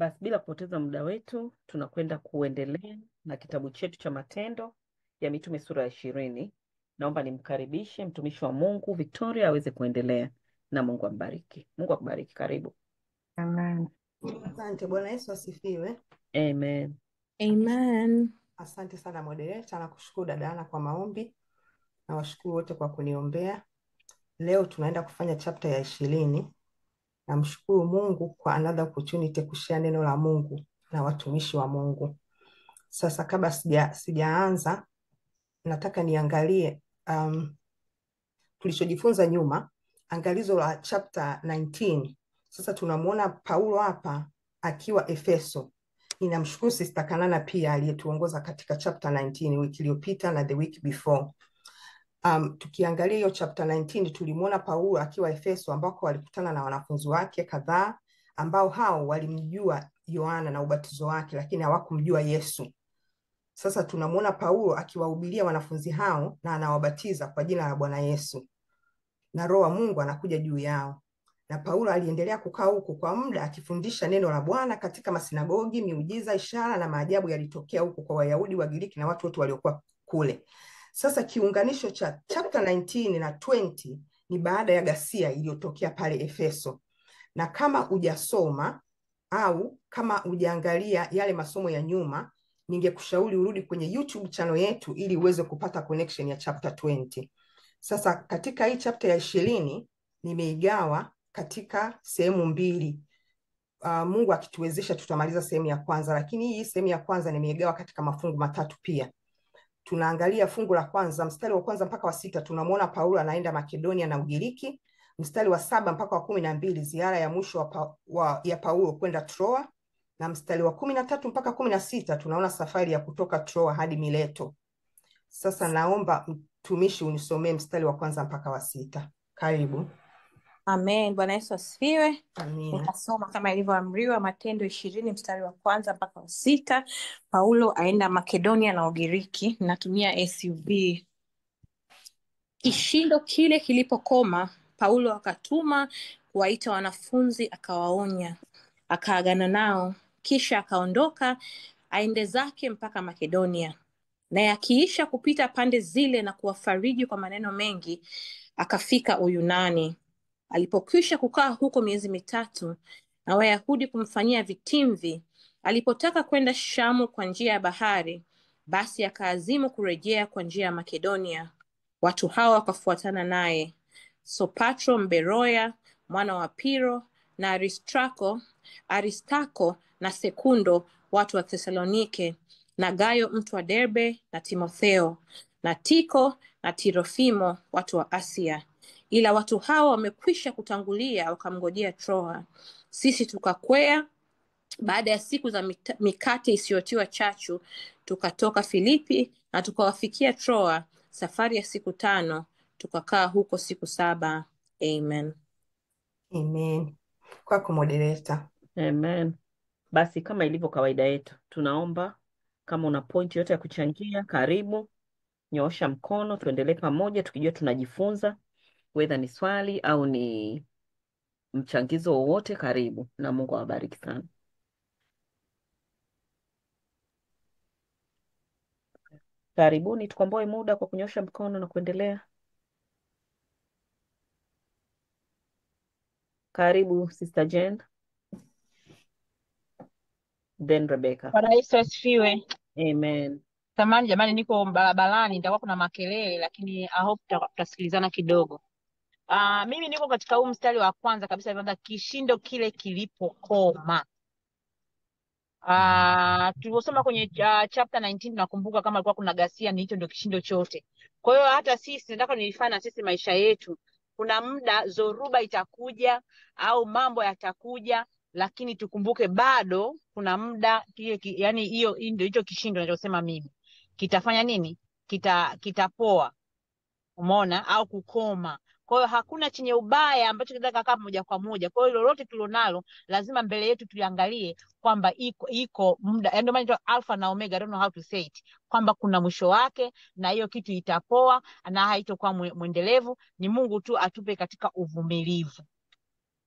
Basi bila kupoteza muda wetu tunakwenda kuendelea na kitabu chetu cha Matendo ya Mitume sura ya 20. Naomba nimkaribishe mtumishi wa Mungu Victoria aweze kuendelea, na Mungu ambariki. Mungu akubariki. Karibu. Amen. Asante. Bwana Yesu asifiwe. Amen. Amen. Asante sana moderator, na kushukuru dada Ana kwa maombi, na washukuru wote kwa kuniombea. Leo tunaenda kufanya chapter ya 20. Namshukuru Mungu kwa another opportunity kushare neno la Mungu na watumishi wa Mungu. Sasa kabla sijaanza, nataka niangalie tulichojifunza nyuma, angalizo la chapter 19. Sasa tunamuona Paulo hapa akiwa Efeso. Ninamshukuru Sister Kanana pia aliyetuongoza katika chapter 19 wiki iliyopita na the week before. Tukiangalia hiyo chapter 19 tulimuona Paulo akiwa Efeso, ambako walikutana na wanafunzi wake kadhaa ambao hao walimjua Yohana na ubatizo wake, lakini hawakumjua Yesu. Sasa tunamuona Paulo akiwahubiria wanafunzi hao na anawabatiza kwa jina la Bwana Yesu, na Roho wa Mungu anakuja juu yao. Na Paulo aliendelea kukaa huko kwa muda akifundisha neno la Bwana katika masinagogi. Miujiza, ishara na maajabu yalitokea huko kwa Wayahudi, Wagiriki na watu wote waliokuwa kule. Sasa kiunganisho cha chapter 19 na 20 ni baada ya ghasia iliyotokea pale Efeso. Na kama hujasoma au kama hujaangalia yale masomo ya nyuma, ningekushauri urudi kwenye YouTube channel yetu ili uweze kupata connection ya chapter 20. Sasa katika hii chapter ya 20 nimeigawa katika sehemu mbili. Mungu akituwezesha tutamaliza sehemu ya kwanza, lakini hii sehemu ya kwanza nimeigawa katika mafungu matatu pia. Tunaangalia fungu la kwanza, mstari wa kwanza mpaka wa 6, tunamuona Paulo anaenda Makedonia na Ugiriki. Mstari wa 7 mpaka wa 12, ziara ya mwisho ya Paulo kwenda Troa. Na mstari wa 13 mpaka 16, tunaona safari ya kutoka Troa hadi Mileto. Sasa naomba mtumishi unisomee mstari wa kwanza mpaka wa 6. Karibu. Amen. Bwana Yesu asifiwe. Amina. Nitasoma kama ilivyoamriwa, Matendo 20 mstari wa kwanza mpaka wa 6. Paulo aenda Makedonia na Ugiriki. Natumia SUV. Kishindo kile kilipokoma, Paulo akatuma kuwaita wanafunzi, akawaonya, akaagana nao, kisha akaondoka aende zake mpaka Makedonia. Na akiisha kupita pande zile na kuwafariji kwa maneno mengi, akafika Uyunani. Alipokwisha kukaa huko miezi 3 na Wayahudi kumfanyia vitimvi, alipotaka kwenda Shamu kwa njia ya bahari, basi akaazimu kurejea kwa njia ya Makedonia. Watu hawa wakafuatana naye: Sopatro Mberoya mwana wa Piro, na Aristako na Sekundo watu wa Thesalonike, na Gayo mtu wa Derbe, na Timotheo, na Tiko na Tirofimo watu wa Asia. Ila watu hawa wamekwisha kutangulia wakamngojea Troa. Sisi tukakwea baada ya siku za mikate isiyotiwa chachu, tukatoka Filipi na tukawafikia Troa, safari ya siku 5, tukakaa huko siku 7. Amen. Amen. Kwako moderator. Amen. Basi kama ilivyo kawaida yetu, tunaomba kama una point yote ya kuchangia, karibu, nyoosha mkono, tuendelee pamoja tukijua tunajifunza, whether ni swali au ni mchangizo wowote. Karibu, na Mungu awabariki sana. Karibuni, tukomboe muda kwa kunyosha mkono na kuendelea. Karibu Sister Jen, then Rebecca. Bwana Yesu asifiwe. Amen. Samahani jamani, niko barabarani, nitakuwa kuna makelele, lakini I hope tutasikilizana kidogo. Mimi niko katika huu mstari wa kwanza kabisa, kwanza kishindo kile kilipokoma. Tuliposoma kwenye chapter 19 nakumbuka kama alikuwa kuna ghasia, ni hicho ndio kishindo chote. Kwa hiyo hata sisi nataka nilifanya sisi maisha yetu, kuna muda zoruba itakuja au mambo yatakuja, lakini tukumbuke bado kuna muda yani hiyo ndio hicho kishindo ninachosema mimi kitafanya nini, kitapoa, umeona, au kukoma. Kwa hiyo hakuna chenye ubaya ambacho kinaweza kukaa moja kwa moja. Kwa hiyo lolote tulionalo lazima mbele yetu tuliangalie kwamba iko muda, ndio maana alpha na omega, I don't know how to say it, kwamba kuna mwisho wake na hiyo kitu itapoa na haitokuwa mwendelevu. Ni Mungu tu atupe katika uvumilivu.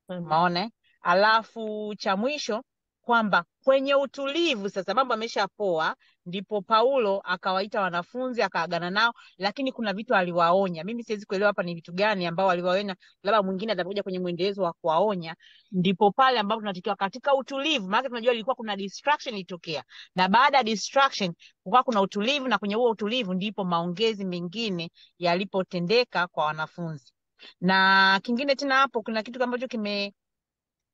Umeona? Alafu cha mwisho kwamba kwenye utulivu sasa mambo ameshapoa, ndipo Paulo akawaita wanafunzi akaagana nao, lakini kuna vitu aliwaonya. Mimi siwezi kuelewa hapa ni vitu gani ambao aliwaonya, labda mwingine atakuja kwenye mwendelezo wa kuwaonya. Ndipo pale ambapo tunatakiwa katika utulivu, maana tunajua ilikuwa kuna distraction ilitokea, na baada ya distraction kukawa kuna utulivu, na kwenye huo utulivu ndipo maongezi mengine yalipotendeka kwa wanafunzi. Na kingine tena hapo kuna kitu ambacho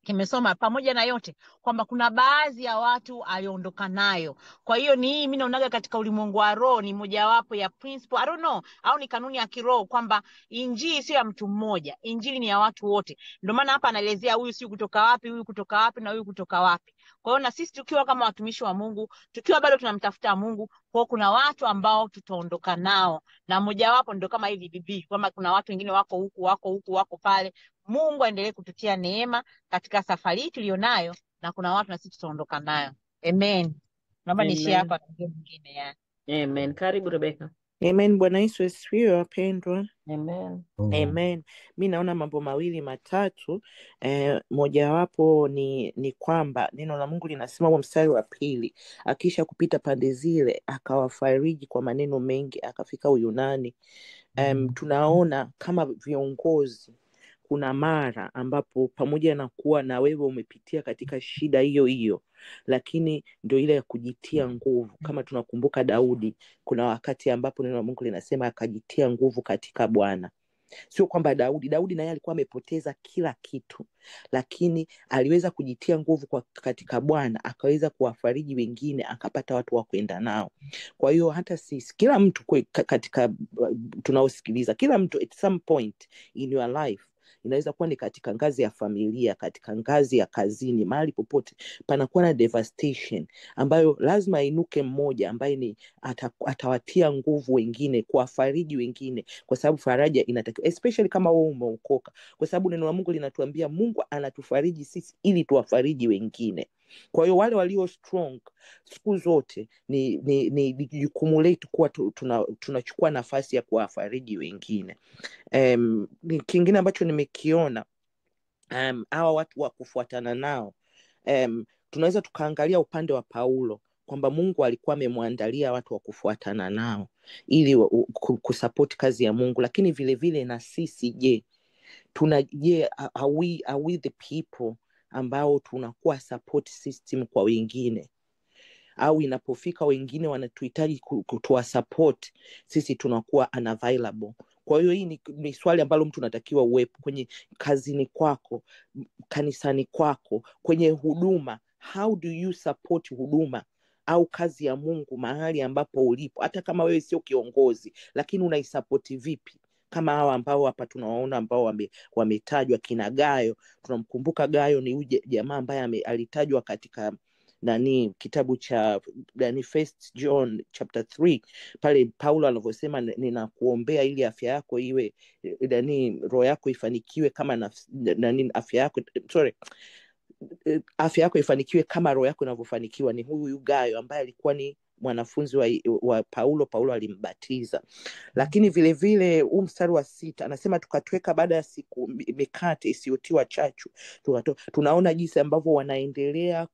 kimesoma pamoja na yote kwamba kuna baadhi ya watu aliondoka nayo. Kwa hiyo ni hii mimi naonaga katika ulimwengu wa roho ni mojawapo ya principle, I don't know, au ni kanuni ya kiroho kwamba injili sio ya mtu mmoja, injili ni ya watu wote. Ndio maana hapa anaelezea huyu si kutoka wapi, huyu kutoka wapi na huyu kutoka wapi. Kwa hiyo na sisi tukiwa kama watumishi wa Mungu, tukiwa bado tunamtafuta Mungu, kwa kuna watu ambao tutaondoka nao, na mojawapo ndio kama hivi bibi kwamba kuna watu wengine wako huku wako huku wako pale. Mungu aendelee kututia neema katika safari hii tulionayo, na kuna watu na sisi tutaondoka nayo. Amen. Naomba niishie Amen. hapa, ndio mwingine ya. Amen. Karibu Rebecca. Amen. Bwana Yesu asifiwe wapendwa. Amen. Amen. Mi naona mambo mawili matatu. Mojawapo ni kwamba neno la Mungu linasema kwa mstari wa pili, akisha kupita pande zile akawafariji kwa maneno mengi akafika Uyunani. Tunaona kama viongozi kuna mara ambapo pamoja na kuwa na wewe umepitia katika shida hiyo hiyo, lakini ndio ile ya kujitia nguvu. Kama tunakumbuka Daudi, kuna wakati ambapo neno la Mungu linasema akajitia nguvu katika Bwana. Sio kwamba Daudi naye alikuwa amepoteza kila kitu, lakini aliweza kujitia nguvu katika Bwana, akaweza kuwafariji wengine, akapata watu wa kwenda nao. Kwa hiyo hata sisi, kila mtu katika tunaosikiliza, kila mtu at some point in your life, inaweza kuwa ni katika ngazi ya familia, katika ngazi ya kazini, mahali popote panakuwa na devastation ambayo lazima inuke mmoja ambaye ni atawatia nguvu wengine, kuwafariji wengine, kwa sababu faraja inatakiwa, especially kama wewe umeokoka, kwa sababu neno la Mungu linatuambia Mungu anatufariji sisi ili tuwafariji wengine. Kwa hiyo wale walio strong siku zote ni jukumu letu kuwa tunachukua nafasi ya kuwafariji wengine. Kingine ambacho nimekiona, hawa watu wa kufuatana nao, tunaweza tukaangalia upande wa Paulo kwamba Mungu alikuwa amemwandalia watu wa kufuatana nao ili kusupport kazi ya Mungu, lakini vile vile na sisi je, are we the people ambao tunakuwa support system kwa wengine, au inapofika wengine wanatuhitaji kutoa support, sisi tunakuwa unavailable? Kwa hiyo hii ni swali ambalo mtu anatakiwa uwepo kwenye kazini kwako, kanisani kwako, kwenye huduma. How do you support huduma au kazi ya Mungu mahali ambapo ulipo? Hata kama wewe sio kiongozi, lakini unaisupport vipi? Kama hawa ambao hapa tunawaona ambao wametajwa kina Gayo. Tunamkumbuka Gayo ni huyu jamaa ambaye alitajwa katika kitabu cha First John chapter 3 pale Paulo anavyosema ninakuombea ili afya yako iwe roho yako ifanikiwe kama afya yako ifanikiwe kama roho yako inavyofanikiwa. Ni huyu Gayo ambaye alikuwa ni mwanafunzi wa Paulo. Paulo alimbatiza. Lakini vile vile huu mstari wa 6 anasema tukatweka baada ya siku mikate isiyotiwa chachu. Tunaona jinsi ambavyo wanaendelea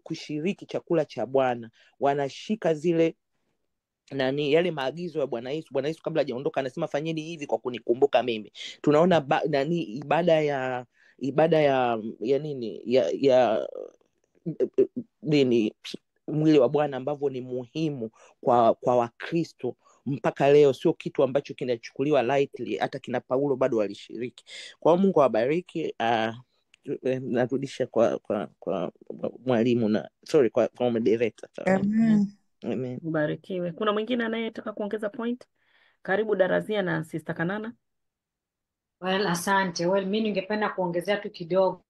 kushiriki chakula cha Bwana, wanashika zile yale maagizo ya Bwana Yesu. Bwana Yesu kabla hajaondoka anasema fanyeni hivi kwa kunikumbuka mimi. Tunaona ibada ya mwili wa Bwana ambavyo ni muhimu kwa Wakristo mpaka leo, sio kitu ambacho kinachukuliwa lightly. Hata kina Paulo bado walishiriki. Kwa Mungu awabariki. Narudisha kwa mwalimu na kwa moderator. Amen. Ubarikiwe. Kuna mwingine anayetaka kuongeza point? Karibu Darazia na Sister Kanana. Well, asante. Well, mimi ningependa kuongezea tu kidogo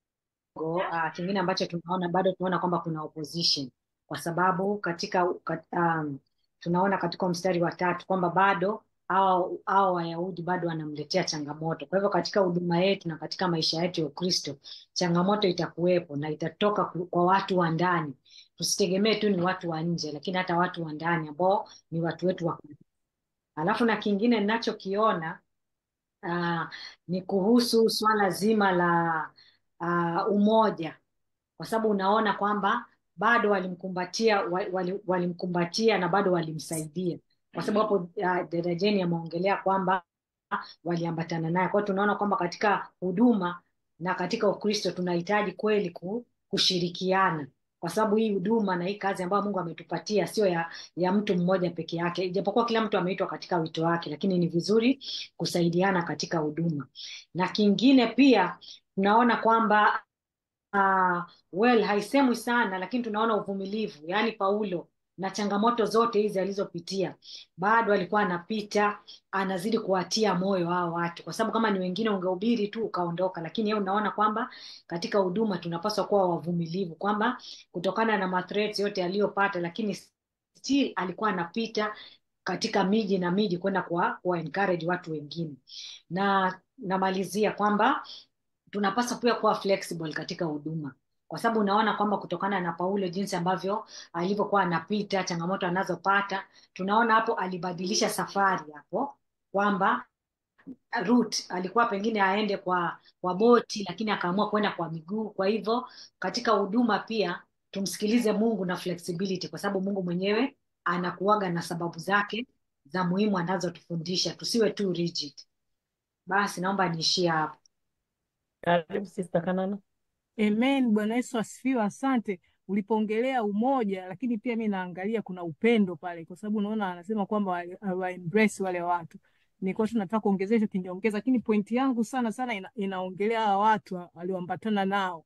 kingine ambacho tunaona kwamba kuna opposition, kwa sababu tunaona katika mstari wa 3 kwamba bado hao Wayahudi bado wanamletea changamoto. Kwa hivyo katika huduma yetu na katika maisha yetu ya Ukristo, changamoto itakuwepo na itatoka kwa watu wa ndani. Tusitegemee tu ni watu wa nje, lakini hata watu wa ndani ambao ni watu wetu wa. Alafu na kingine ninachokiona ni kuhusu swala zima la umoja. kwa sababu unaona kwamba bado walimkumbatia na bado walimsaidia, kwa sababu hapo dada Jeni ameongelea kwamba waliambatana naye. Kwa hiyo tunaona kwamba katika huduma na katika Ukristo tunahitaji kweli kushirikiana, kwa sababu hii huduma na hii kazi ambayo Mungu ametupatia sio ya mtu mmoja peke yake, ijapokuwa kila mtu ameitwa katika wito wake, lakini ni vizuri kusaidiana katika huduma. Na kingine pia tunaona kwamba haisemwi sana, lakini tunaona uvumilivu. Yaani Paulo na changamoto zote hizi alizopitia, bado alikuwa anapita, anazidi kuwatia moyo hao watu, kwa sababu kama ni wengine ungehubiri tu ukaondoka, lakini yeye unaona kwamba katika huduma tunapaswa kuwa wavumilivu, kwamba kutokana na mathreats yote aliyopata, lakini still alikuwa anapita katika miji na miji kwenda kuwa encourage watu wengine. Na namalizia kwamba tunapaswa pia kuwa flexible katika huduma, kwa sababu unaona kwamba kutokana na Paulo jinsi ambavyo alivyokuwa anapita, changamoto anazopata, tunaona hapo alibadilisha safari hapo, kwamba route alikuwa pengine aende kwa boti, lakini akaamua kwenda kwa miguu. Kwa hivyo katika huduma pia tumsikilize Mungu na flexibility, kwa sababu Mungu mwenyewe anakuaga na sababu zake za muhimu anazotufundisha, tusiwe too rigid. Basi naomba niishie hapo. Karibu Sister Kanana. Amen. Bwana Yesu asifiwe. Asante. Ulipoongelea umoja, lakini pia mimi naangalia kuna upendo pale, kwa sababu unaona anasema kwamba wa embrace wale watu. Nilikuwa tunataka kuongezea hicho kingeongeza, lakini pointi yangu sana inaongelea hawa watu aliambatana nao.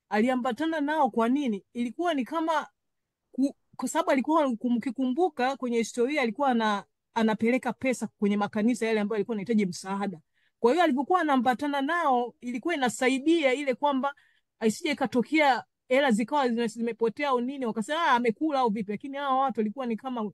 Aliambatana nao kwa nini? Ilikuwa ni kama kwa sababu alikuwa, mkikumbuka kwenye historia, alikuwa anapeleka pesa kwenye makanisa yale ambayo alikuwa anahitaji msaada. Kwa hiyo alipokuwa anaambatana nao ilikuwa inasaidia ile kwamba isije ikatokea hela zikawa zimepotea au nini, wakasema amekula au vipi, lakini hao watu walikuwa ni kama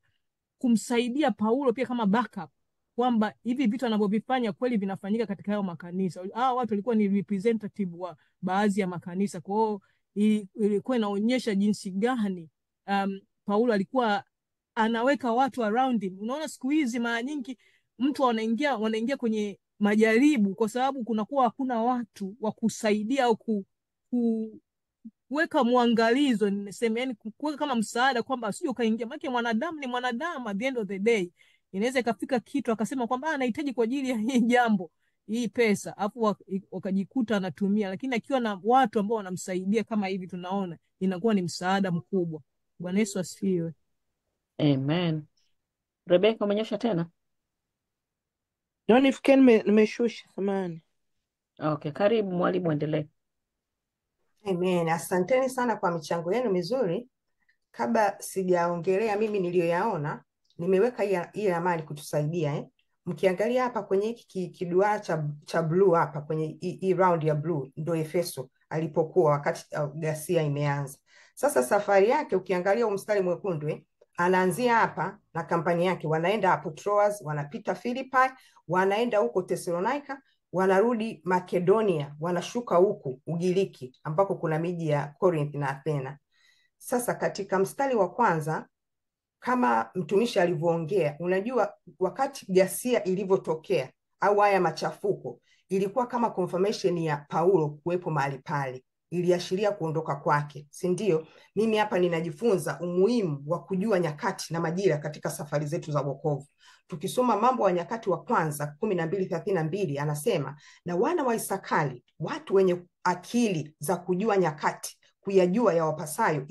kumsaidia Paulo pia kama backup, kwamba hivi vitu anavyovifanya kweli vinafanyika katika hayo makanisa. Hao watu walikuwa ni representative wa baadhi ya makanisa. Kwa hiyo ilikuwa inaonyesha jinsi gani Paulo alikuwa anaweka watu around him. Unaona siku hizi mara nyingi mtu wanaingia kwenye majaribu kwa sababu kunakuwa hakuna watu wa kusaidia au kuweka mwangalizo, niseme, yani kuweka kama msaada, kwamba usije ukaingia. Maana mwanadamu ni mwanadamu, at the end of the day inaweza ikafika kitu akasema kwamba anahitaji kwa ajili ya hii jambo hii pesa, afu wakajikuta anatumia, lakini akiwa na watu ambao wanamsaidia kama hivi, tunaona inakuwa ni msaada mkubwa. Bwana Yesu asifiwe. Amen. Rebecca, umenyosha tena? Nifikia nimeshusha samani. Okay, karibu mwalimu, endelee. Amen. Asanteni sana kwa michango yenu mizuri. Kabla sijaongelea mimi niliyoyaona, nimeweka hii ramani kutusaidia. Mkiangalia hapa kwenye kiduara cha blue hapa kwenye hii round ya blue, ndio Efeso alipokuwa wakati ghasia imeanza. Sasa safari yake ukiangalia mstari mwekundu, anaanzia hapa na kampani yake, wanaenda hapo Troas, wanapita Philippi, wanaenda huko Thessalonica, wanarudi Makedonia, wanashuka huku Ugiriki ambako kuna miji ya Corinth na Athena. Sasa katika mstari wa kwanza, kama mtumishi alivyoongea, unajua wakati ghasia ilivyotokea au haya machafuko, ilikuwa kama confirmation ya Paulo kuwepo mahali pale, iliashiria kuondoka kwake, si ndio? Mimi hapa ninajifunza umuhimu wa kujua nyakati na majira katika safari zetu za wokovu. Tukisoma Mambo ya Nyakati wa Kwanza 12:32 anasema, na wana wa Isakari, watu wenye akili za kujua nyakati, kuyajua ya wapasayo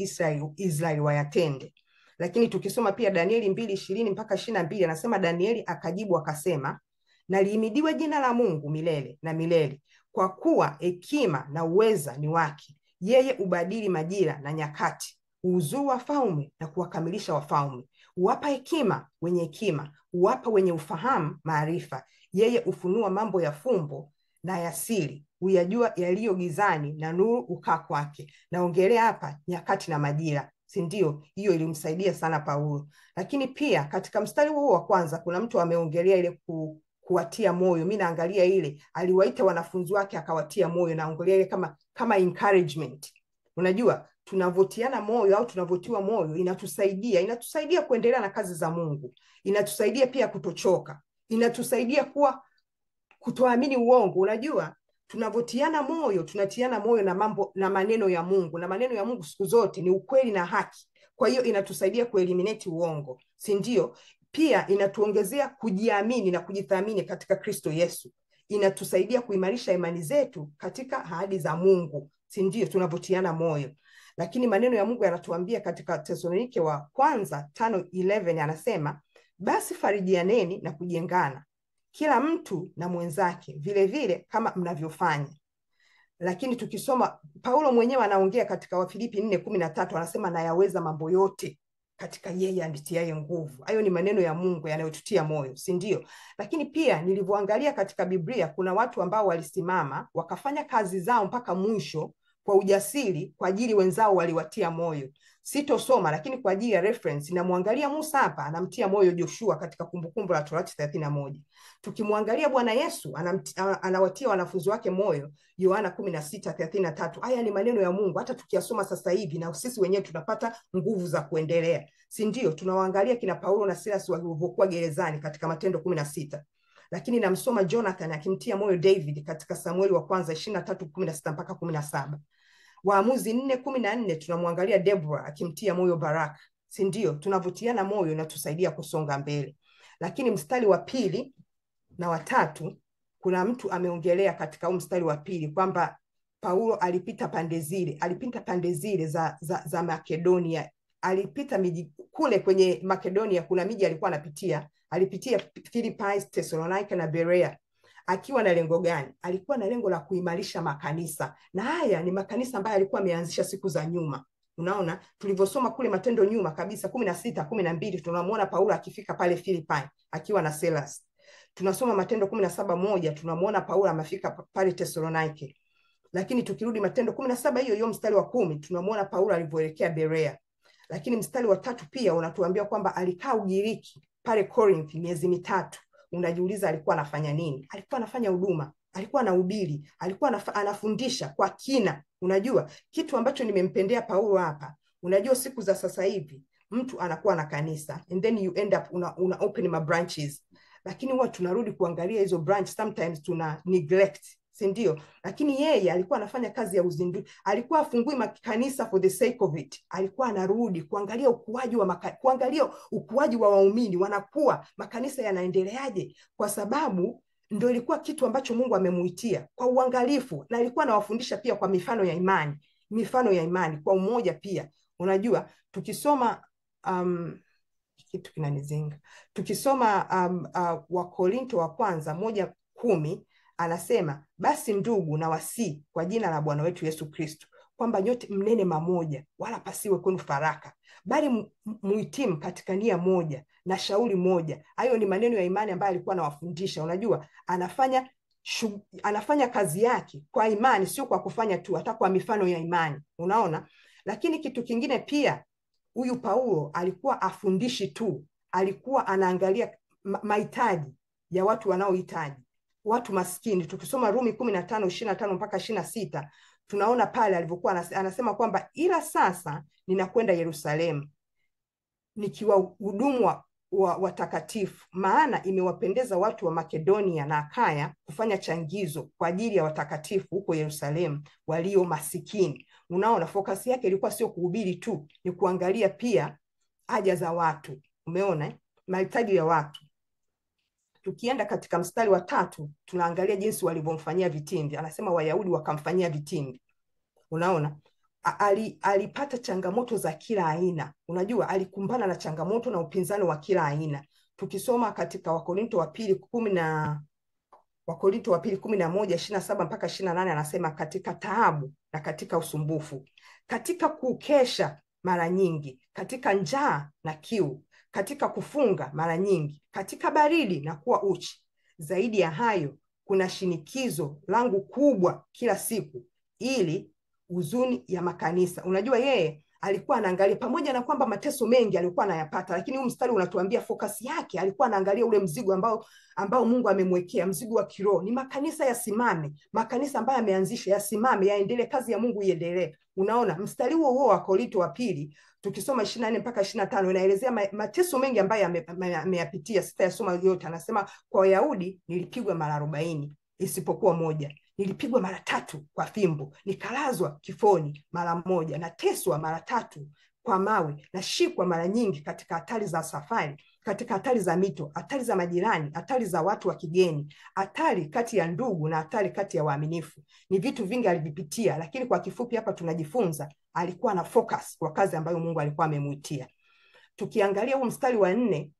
Israeli wayatende. Lakini tukisoma pia Danieli 2:20-22 anasema, Danieli akajibu akasema, na lihimidiwe jina la Mungu milele na milele, kwa kuwa hekima na uweza ni wake. Yeye ubadili majira na nyakati, huuzuru wafalme na kuwakamilisha wafalme. Huwapa hekima wenye hekima, huwapa wenye ufahamu maarifa. Yeye ufunua mambo ya fumbo na ya siri, huyajua yaliyo gizani, na nuru ukaa kwake. Naongelea hapa nyakati na majira, si ndio? Hiyo ilimsaidia sana Paulo. Lakini pia katika mstari huo wa kwanza kuna mtu ameongelea ile kuwatia moyo. Mimi naangalia ile aliwaita wanafunzi wake akawatia moyo, naangalia ile kama encouragement. Unajua tunavotiana moyo au tunavotiwa moyo inatusaidia kuendelea na kazi za Mungu. Inatusaidia pia kutochoka. Inatusaidia kutoamini uongo. Unajua Tunavotiana moyo, tunatiana moyo na mambo na maneno ya Mungu, na maneno ya Mungu siku zote ni ukweli na haki. Kwa hiyo inatusaidia kueliminate uongo, si ndio? Pia inatuongezea kujiamini na kujithamini katika Kristo Yesu. Inatusaidia kuimarisha imani zetu katika ahadi za Mungu, si ndio? Tunavotiana moyo. Lakini maneno ya Mungu yanatuambia katika Tesalonike wa kwanza 5:11 anasema, basi farijianeni na kujengana kila mtu na mwenzake vile vile kama mnavyofanya. Lakini tukisoma Paulo mwenyewe anaongea katika Wafilipi 4:13 anasema, nayaweza mambo yote katika yeye anitiaye nguvu. Hayo ni maneno ya Mungu yanayotutia moyo, si ndio? Lakini pia nilivyoangalia katika Biblia, kuna watu ambao walisimama wakafanya kazi zao mpaka mwisho kwa ujasiri kwa ajili wenzao waliwatia moyo. Sitosoma, lakini kwa ajili ya reference namwangalia Musa hapa anamtia moyo Joshua katika Kumbukumbu la Torati 31. Tukimwangalia Bwana Yesu anawatia wanafunzi wake moyo Yohana 16:33. Haya ni maneno ya Mungu, hata tukiyasoma sasa hivi na sisi wenyewe tunapata nguvu za kuendelea, si ndio? Tunawaangalia kina Paulo na Silas walivyokuwa gerezani katika Matendo 16. Lakini namsoma Jonathan akimtia moyo David katika Samueli wa kwanza 23:16 mpaka 17. Waamuzi 4:14 tunamwangalia Deborah akimtia moyo Baraka, si ndio? Tunavutiana moyo na tusaidia kusonga mbele. Lakini mstari wa 2 na wa 3 kuna mtu ameongelea katika mstari wa 2 kwamba Paulo alipita pande zile za Makedonia. Alipita miji kule kwenye Makedonia, kuna miji alikuwa anapitia. Alipitia Philippi, Thessalonica na Berea. Akiwa na lengo gani? Alikuwa na lengo la kuimarisha makanisa. Na haya ni makanisa ambayo alikuwa ameanzisha siku za nyuma. Unaona, tulivyosoma kule Matendo nyuma kabisa 16:12 tunamuona Paulo akifika pale Philippi akiwa na Silas. Tunasoma Matendo 17:1 tunamuona Paulo amefika pale Thessalonica. Lakini tukirudi Matendo 17 hiyo mstari wa 10 tunamuona Paulo alivyoelekea Berea. Lakini mstari wa 3 pia unatuambia kwamba alikaa Ugiriki pale Corinth miezi 3. Unajiuliza alikuwa anafanya nini? Alikuwa anafanya huduma, alikuwa anahubiri, alikuwa anafundisha kwa kina. Unajua kitu ambacho nimempendea Paulo hapa, unajua siku za sasa hivi mtu anakuwa na kanisa and then you end up una open my branches, lakini huwa tunarudi kuangalia hizo branch, sometimes tuna neglect, si ndio? Lakini yeye alikuwa anafanya kazi ya uzinduzi, alikuwa afungui makanisa for the sake of it. Alikuwa anarudi kuangalia ukuaji wa waumini, wanakuwa makanisa yanaendeleaje, kwa sababu ndio ilikuwa kitu ambacho Mungu amemuitia kwa uangalifu. Na alikuwa anawafundisha pia kwa mifano ya imani kwa umoja pia. Unajua tukisoma kitu kinanizinga, tukisoma Wakorinto wa kwanza 1:10 anasema, basi ndugu na wasii kwa jina la Bwana wetu Yesu Kristo kwamba nyote mnene mamoja, wala pasiwe kwenu faraka, bali muhitimu katika nia moja na shauri moja. Hayo ni maneno ya imani ambayo alikuwa anawafundisha. Unajua anafanya kazi yake kwa imani, sio kwa kufanya tu, hata kwa mifano ya imani. Unaona? Lakini kitu kingine pia, huyu Paulo alikuwa afundishi tu, alikuwa anaangalia mahitaji ya watu wanaohitaji, watu maskini. Tukisoma Rumi 15:25 mpaka 26 tunaona pale alivyokuwa anasema kwamba ila sasa ninakwenda Yerusalemu nikiwa hudumu wa watakatifu, maana imewapendeza watu wa Makedonia na Akaya kufanya changizo kwa ajili ya watakatifu huko Yerusalemu walio masikini. Unaona, focus yake ilikuwa sio kuhubiri tu, ni kuangalia pia haja za watu. Umeona mahitaji ya watu. Tukienda katika mstari wa 3 tunaangalia jinsi walivyomfanyia vitimbi. Anasema Wayahudi wakamfanyia vitimbi. Unaona, alipata changamoto za kila aina. Unajua alikumbana na changamoto na upinzani wa kila aina. Tukisoma katika Wakorinto wa pili 11:27 mpaka 28 anasema, katika taabu na katika usumbufu, katika kukesha mara nyingi, katika njaa na kiu, katika kufunga mara nyingi, katika baridi na kuwa uchi. Zaidi ya hayo kuna shinikizo langu kubwa kila siku, ili huzuni ya makanisa. Unajua yeye alikuwa anaangalia, pamoja na kwamba mateso mengi alikuwa anayapata, lakini huu mstari unatuambia focus yake alikuwa anaangalia ule mzigo ambao Mungu amemwekea, mzigo wa kiroho. Ni makanisa yasimame, makanisa ambayo ameanzisha yasimame, yaendelee, kazi ya Mungu iendelee. Unaona, mstari huo wa Korinto wa pili tukisoma 24 mpaka 25 inaelezea mateso mengi ambayo ameyapitia. Sitayasoma yote. Anasema kwa Wayahudi nilipigwa mara 40 isipokuwa moja, nilipigwa mara 3 kwa fimbo, nikalazwa kifoni mara 1, nateswa mara 3 kwa mawe, nashikwa mara nyingi katika hatari za safari, katika hatari za mito, hatari za majirani, hatari za watu wa kigeni, hatari kati ya ndugu na hatari kati ya waaminifu. Ni vitu vingi alivipitia, lakini kwa kifupi hapa tunajifunza alikuwa na focus kwa kazi ambayo Mungu alikuwa amemuitia. Tukiangalia huu mstari wa 4,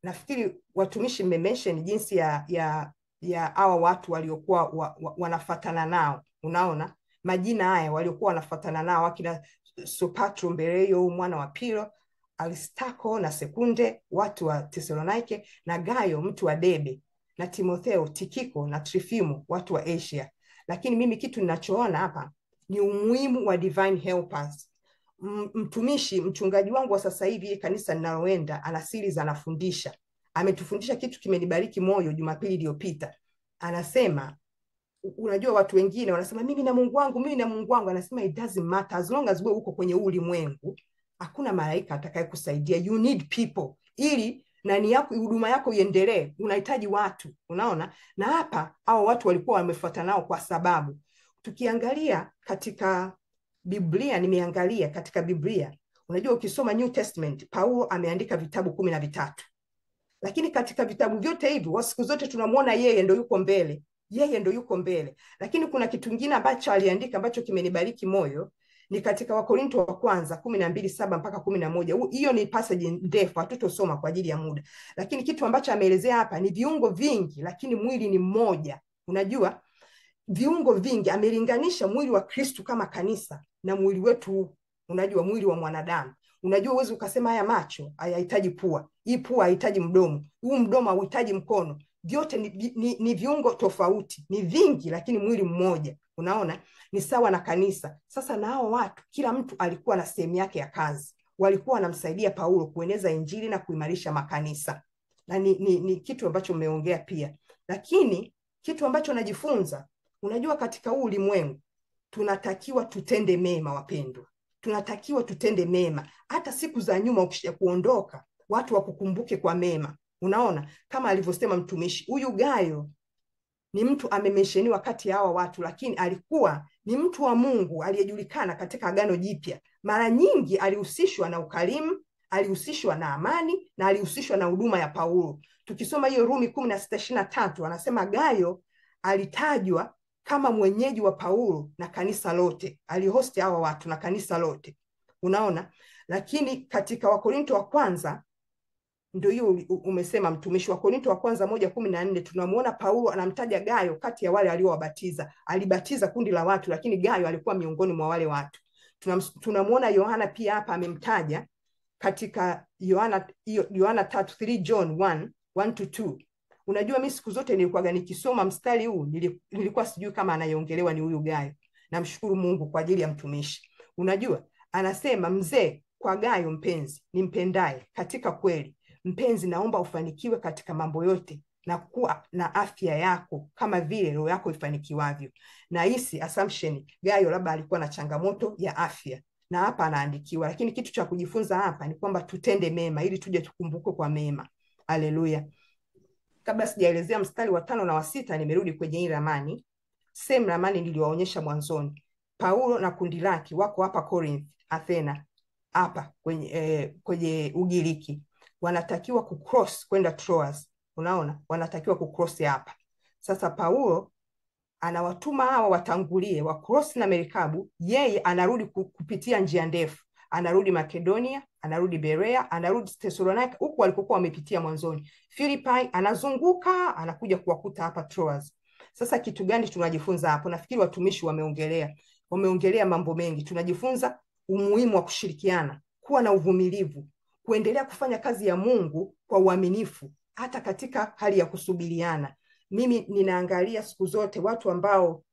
nafikiri watumishi mmemention jinsi ya hawa watu waliokuwa wanafuatana nao. Unaona majina haya waliokuwa wanafuatana nao, akina Sopatro, Bereyo mwana wa Piro, Aristarko na Sekunde watu wa Tesalonike, na Gayo mtu wa Debe, na Timotheo, Tikiko na Trifimo watu wa Asia. Lakini mimi kitu ninachoona hapa ni umuhimu wa divine helpers. Mchungaji wangu wa sasa hivi kanisa ninaloenda ana series anafundisha. Ametufundisha kitu kimenibariki moyo Jumapili iliyopita. Anasema unajua watu wengine wanasema mimi na Mungu wangu, anasema it doesn't matter as long as wewe uko kwenye ulimwengu, hakuna malaika atakayekusaidia. You need people ili nani yako huduma yako iendelee, unahitaji watu. Unaona, na hapa hao watu walikuwa wamefuata nao kwa sababu tukiangalia katika Biblia, nimeangalia katika Biblia, unajua ukisoma New Testament Paulo ameandika vitabu 13, lakini katika vitabu vyote hivi siku zote tunamuona yeye ndio yuko mbele. Lakini kuna kitu kingine ambacho aliandika ambacho kimenibariki moyo, ni katika Wakorinto wa kwanza 12:7 mpaka 11. Hiyo ni passage ndefu, hatutosoma kwa ajili ya muda, lakini kitu ambacho ameelezea hapa ni viungo vingi lakini mwili ni mmoja. Unajua viungo vingi, amelinganisha mwili wa Kristo kama kanisa na mwili wetu, unajua mwili wa mwanadamu. Unajua uwezi ukasema haya macho hayahitaji pua, hii pua haihitaji mdomo, huu mdomo hauhitaji mkono. Vyote ni viungo tofauti, ni vingi lakini mwili mmoja. Unaona, ni sawa na kanisa. Sasa na hao watu kila mtu alikuwa na sehemu yake ya kazi, walikuwa wanamsaidia Paulo kueneza injili na kuimarisha makanisa. Na ni kitu ambacho mmeongea pia. Lakini kitu ambacho najifunza, unajua katika huu ulimwengu tunatakiwa tutende mema wapendwa. Tunatakiwa tutende mema. Hata siku za nyuma ukisha kuondoka, watu wakukumbuke kwa mema. Unaona, kama alivyosema mtumishi, huyu Gayo ni mtu amemesheniwa kati ya hawa watu, lakini alikuwa ni mtu wa Mungu aliyejulikana katika Agano Jipya. Mara nyingi alihusishwa na ukarimu, alihusishwa na amani, na alihusishwa na huduma ya Paulo. Tukisoma hiyo Rumi 16:23 anasema Gayo alitajwa kama mwenyeji wa Paulo na kanisa lote, alihosti hawa watu na kanisa lote. Unaona, lakini katika Wakorinto wa kwanza, ndio hiyo umesema mtumishi, Wakorinto wa kwanza 1:14 tunamuona Paulo anamtaja Gayo kati ya wale aliowabatiza. Alibatiza kundi la watu, lakini Gayo alikuwa miongoni mwa wale watu. Tunamuona Yohana pia hapa amemtaja katika Yohana 3:3, John 1:1-2. Unajua mimi siku zote nilikuwa nikisoma mstari huu nilikuwa sijui kama anayeongelewa ni huyu Gayo. Namshukuru Mungu kwa ajili ya mtumishi. Unajua anasema mzee kwa Gayo mpenzi, nimpendaye katika kweli. Mpenzi, naomba ufanikiwe katika mambo yote na kuwa na afya yako kama vile roho yako ifanikiwavyo. Na hisi assumption Gayo labda alikuwa na changamoto ya afya, na hapa anaandikiwa. Lakini kitu cha kujifunza hapa ni kwamba tutende mema ili tuje tukumbukwe kwa mema. Haleluya. Kabla sijaelezea mstari wa 5 na wa 6, nimerudi kwenye hii ramani. Same ramani niliwaonyesha mwanzoni. Paulo na kundi lake wako hapa Corinth, Athena, hapa kwenye Ugiriki. Wanatakiwa kucross kwenda Troas. Unaona, wanatakiwa kucross hapa. Sasa Paulo anawatuma hawa watangulie wa cross na merikabu, yeye anarudi kupitia njia ndefu. Anarudi Makedonia, anarudi Berea, anarudi Thessalonica, huku walikokuwa wamepitia mwanzoni. Philippi, anazunguka, anakuja kuwakuta hapa Troas. Sasa kitu gani tunajifunza hapo? Nafikiri watumishi wameongelea mambo mengi. Tunajifunza umuhimu wa kushirikiana, kuwa na uvumilivu, kuendelea kufanya kazi ya Mungu kwa uaminifu hata katika hali ya kusubiriana. Mimi ninaangalia siku zote watu ambao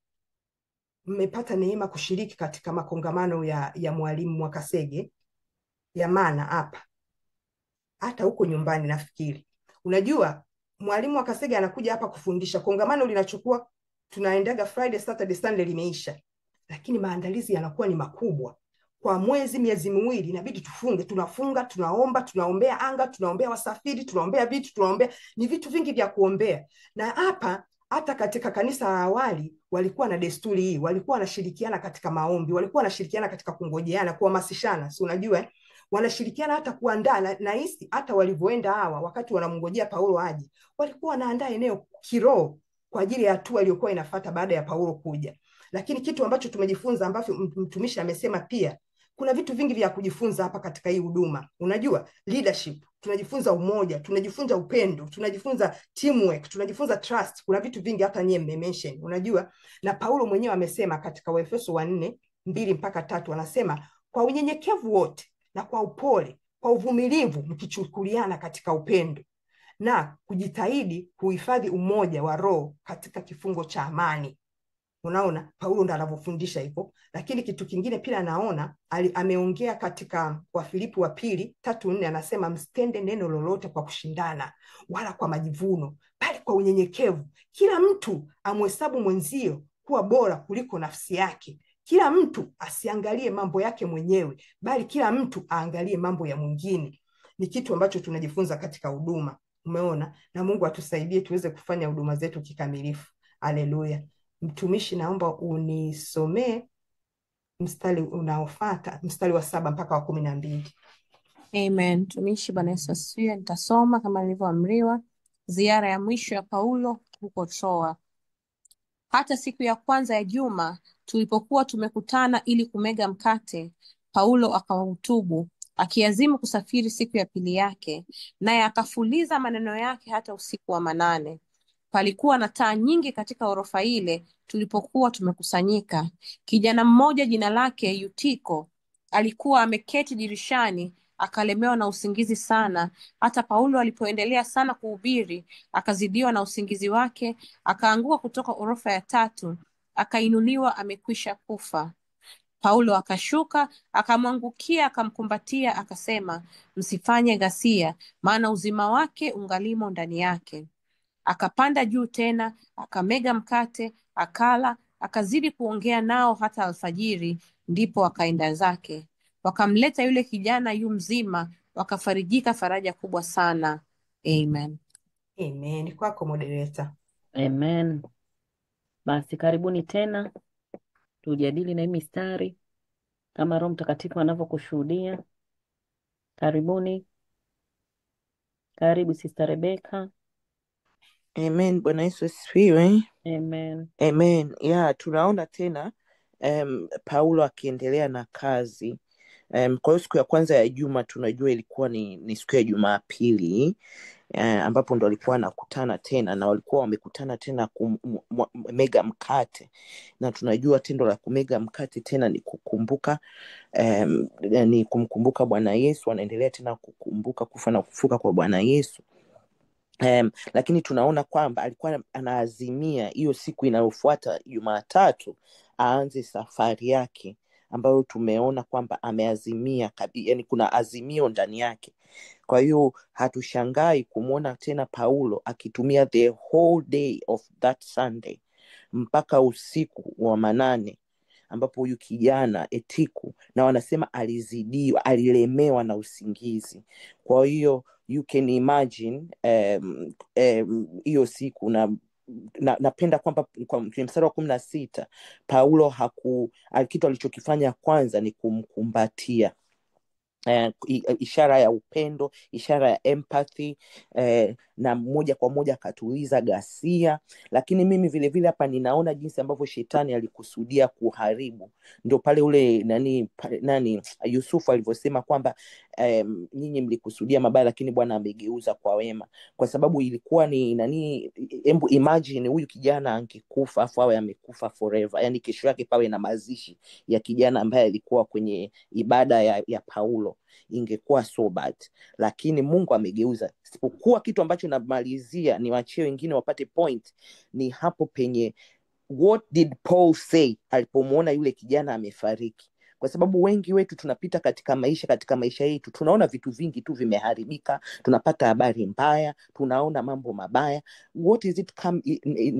mmepata neema kushiriki katika makongamano ya Mwalimu Mwakasege ya Mana hapa, hata huko nyumbani nafikiri. Unajua Mwalimu Mwakasege anakuja hapa kufundisha, kongamano linachukua, tunaendaga Friday, Saturday, Sunday limeisha, lakini maandalizi yanakuwa ni makubwa. Kwa miezi miwili inabidi tufunge, tunafunga, tunaomba, tunaombea anga, tunaombea wasafiri, tunaombea vitu, ni vitu vingi vya kuombea. Na hapa hata katika kanisa la awali walikuwa na desturi hii, walikuwa wanashirikiana katika maombi, walikuwa wanashirikiana katika kungojeana, kuhamasishana, si unajua wanashirikiana hata kuandaa na hisi. Hata walivyoenda hawa wakati wanamngojea Paulo aje, walikuwa wanaandaa eneo kiroho kwa ajili ya hatua iliyokuwa inafuata baada ya Paulo kuja. Lakini kitu ambacho tumejifunza, ambavyo mtumishi amesema pia, kuna vitu vingi vya kujifunza hapa katika hii huduma. Unajua leadership, tunajifunza umoja, tunajifunza upendo, tunajifunza teamwork, tunajifunza trust. Kuna vitu vingi hata nyie mmemention, unajua. Na Paulo mwenyewe amesema katika Waefeso 4:2-3, anasema kwa unyenyekevu wote na kwa upole, kwa uvumilivu, mkichukuliana katika upendo, na kujitahidi kuhifadhi umoja wa roho katika kifungo cha amani. Unaona, Paulo ndo anavyofundisha hivyo. Lakini kitu kingine pia naona ameongea katika Wafilipi 2:3-4, anasema msitende neno lolote kwa kushindana wala kwa majivuno, bali kwa unyenyekevu kila mtu amhesabu mwenzio kuwa bora kuliko nafsi yake. Kila mtu asiangalie mambo yake mwenyewe, bali kila mtu aangalie mambo ya mwingine. Ni kitu ambacho tunajifunza katika huduma, umeona. Na Mungu atusaidie tuweze kufanya huduma zetu kikamilifu. Haleluya. Mtumishi, naomba unisomee mstari unaofuata, mstari wa 7 mpaka wa 12. Amen. Mtumishi, Bwana Yesu asifiwe. Nitasoma kama nilivyoamriwa. Ziara ya mwisho ya Paulo huko Troa. Hata siku ya kwanza ya juma tulipokuwa tumekutana ili kumega mkate, Paulo akawahutubu akiazimu kusafiri siku ya pili yake, naye akafuliza maneno yake hata usiku wa manane. Palikuwa na taa nyingi katika orofa ile tulipokuwa tumekusanyika. Kijana mmoja jina lake Yutiko alikuwa ameketi dirishani, akalemewa na usingizi sana. Hata Paulo alipoendelea sana kuhubiri, akazidiwa na usingizi wake, akaanguka kutoka orofa ya 3, akainuliwa amekwisha kufa. Paulo akashuka, akamwangukia, akamkumbatia, akasema, msifanye ghasia, maana uzima wake ungalimo ndani yake. Akapanda juu tena, akamega mkate, akala, akazidi kuongea nao hata alfajiri, ndipo akaenda zake. Wakamleta yule kijana yu mzima, wakafarijika faraja kubwa sana. Amen. Amen. Kwako moderator. Amen. Basi karibuni tena tujadili na hii mistari kama Roho Mtakatifu anavyokushuhudia. Karibuni. Karibu Sister Rebecca. Amen. Bwana Yesu asifiwe. Amen. Amen. Tunaona tena Paulo akiendelea na kazi. Kwa hiyo siku ya kwanza ya juma tunajua ilikuwa ni siku ya Jumapili, ambapo ndo walikuwa wanakutana tena, na walikuwa wamekutana tena kumega mkate, na tunajua tendo la kumega mkate tena ni kukumbuka ni kumkumbuka Bwana Yesu. Wanaendelea tena kukumbuka kufa na kufuka kwa Bwana Yesu. Lakini tunaona kwamba alikuwa anaazimia hiyo siku inayofuata Jumatatu aanze safari yake, ambayo tumeona kwamba ameazimia, yani kuna azimio ndani yake. Kwa hiyo hatushangai kumwona tena Paulo akitumia the whole day of that Sunday mpaka usiku wa manane, ambapo huyu kijana Etiku, na wanasema alizidiwa, alilemewa na usingizi. Kwa hiyo you can imagine hiyo siku. Napenda kwamba kwenye mstari wa 16 Paulo kitu alichokifanya kwanza ni kumkumbatia, ishara ya upendo, ishara ya empathy, na moja kwa moja akatuliza ghasia. Lakini mimi vile vile hapa ninaona jinsi ambavyo shetani alikusudia kuharibu. Ndio pale ule nani Yusufu alivyosema kwamba nyinyi mlikusudia mabaya, lakini Bwana amegeuza kwa wema. Kwa sababu ilikuwa ni embu imagine huyu kijana angekufa afu awe amekufa forever, yani kesho yake pawe na mazishi ya kijana ambaye alikuwa kwenye ibada ya Paulo, ingekuwa so bad. Lakini Mungu amegeuza. Sipokuwa kitu ambacho namalizia niwaachie wengine wapate point, ni hapo penye what did Paul say alipomuona yule kijana amefariki. Kwa sababu wengi wetu tunapita katika maisha yetu, tunaona vitu vingi tu vimeharibika, tunapata habari mbaya, tunaona mambo mabaya. What is it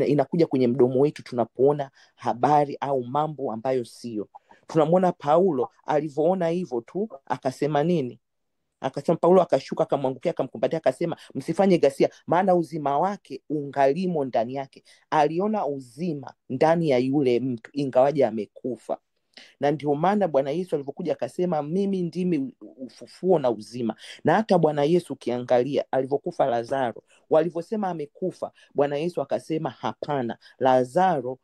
inakuja kwenye mdomo wetu tunapoona habari au mambo ambayo sio. Tunamwona Paulo alivyoona hivyo tu akasema nini? Akasema, Paulo akashuka akamwangukia akamkumbatia akasema, msifanye ghasia, maana uzima wake ungalimo ndani yake. Aliona uzima ndani ya yule mtu ingawaje amekufa. Na ndio maana Bwana Yesu alipokuja akasema, mimi ndimi ufufuo na uzima. Na hata Bwana Yesu ukiangalia alivyokufa Lazaro, walivyosema amekufa, Bwana Yesu akasema hapana, Lazaro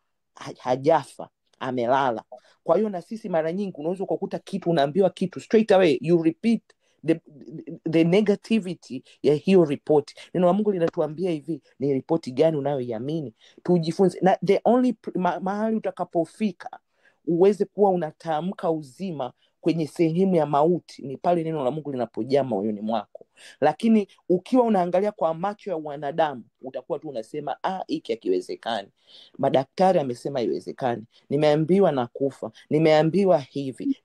hajafa, amelala. Kwa hiyo na sisi mara nyingi unaweza kukuta kitu, unaambiwa kitu straight away you repeat the negativity ya hiyo report. Neno la Mungu linatuambia hivi, ni ripoti gani unayoiamini? Tujifunze. Na the only mahali utakapofika uweze kuwa unatamka uzima kwenye sehemu ya mauti ni pale neno la Mungu linapojaa moyoni mwako. Lakini ukiwa unaangalia kwa macho ya wanadamu, utakuwa tu unasema hiki hakiwezekani, madaktari amesema haiwezekani, nimeambiwa na kufa, nimeambiwa hivi.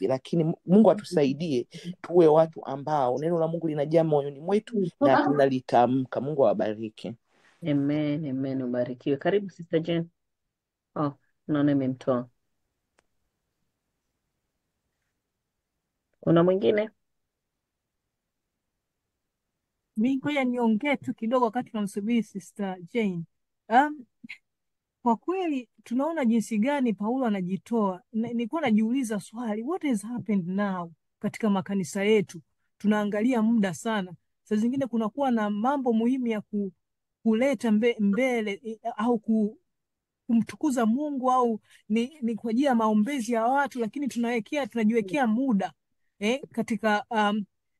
Lakini Mungu atusaidie tuwe watu ambao neno la Mungu linajaa moyoni mwetu na tunalitamka. Mungu awabariki. Amen, amen, ubarikiwe. Karibu Sister Jane. Naona imemtoa. Kuna mwingine? Mi ngoja niongee tu kidogo wakati namsubiri Sister Jane. Kwa kweli tunaona jinsi gani Paulo anajitoa. Nilikuwa najiuliza swali, what has happened now katika makanisa yetu? Tunaangalia muda sana. Saa zingine kunakuwa na mambo muhimu ya kuleta mbele au kumtukuza Mungu au ni kwa ajili ya maombezi ya watu, lakini tunajiwekea muda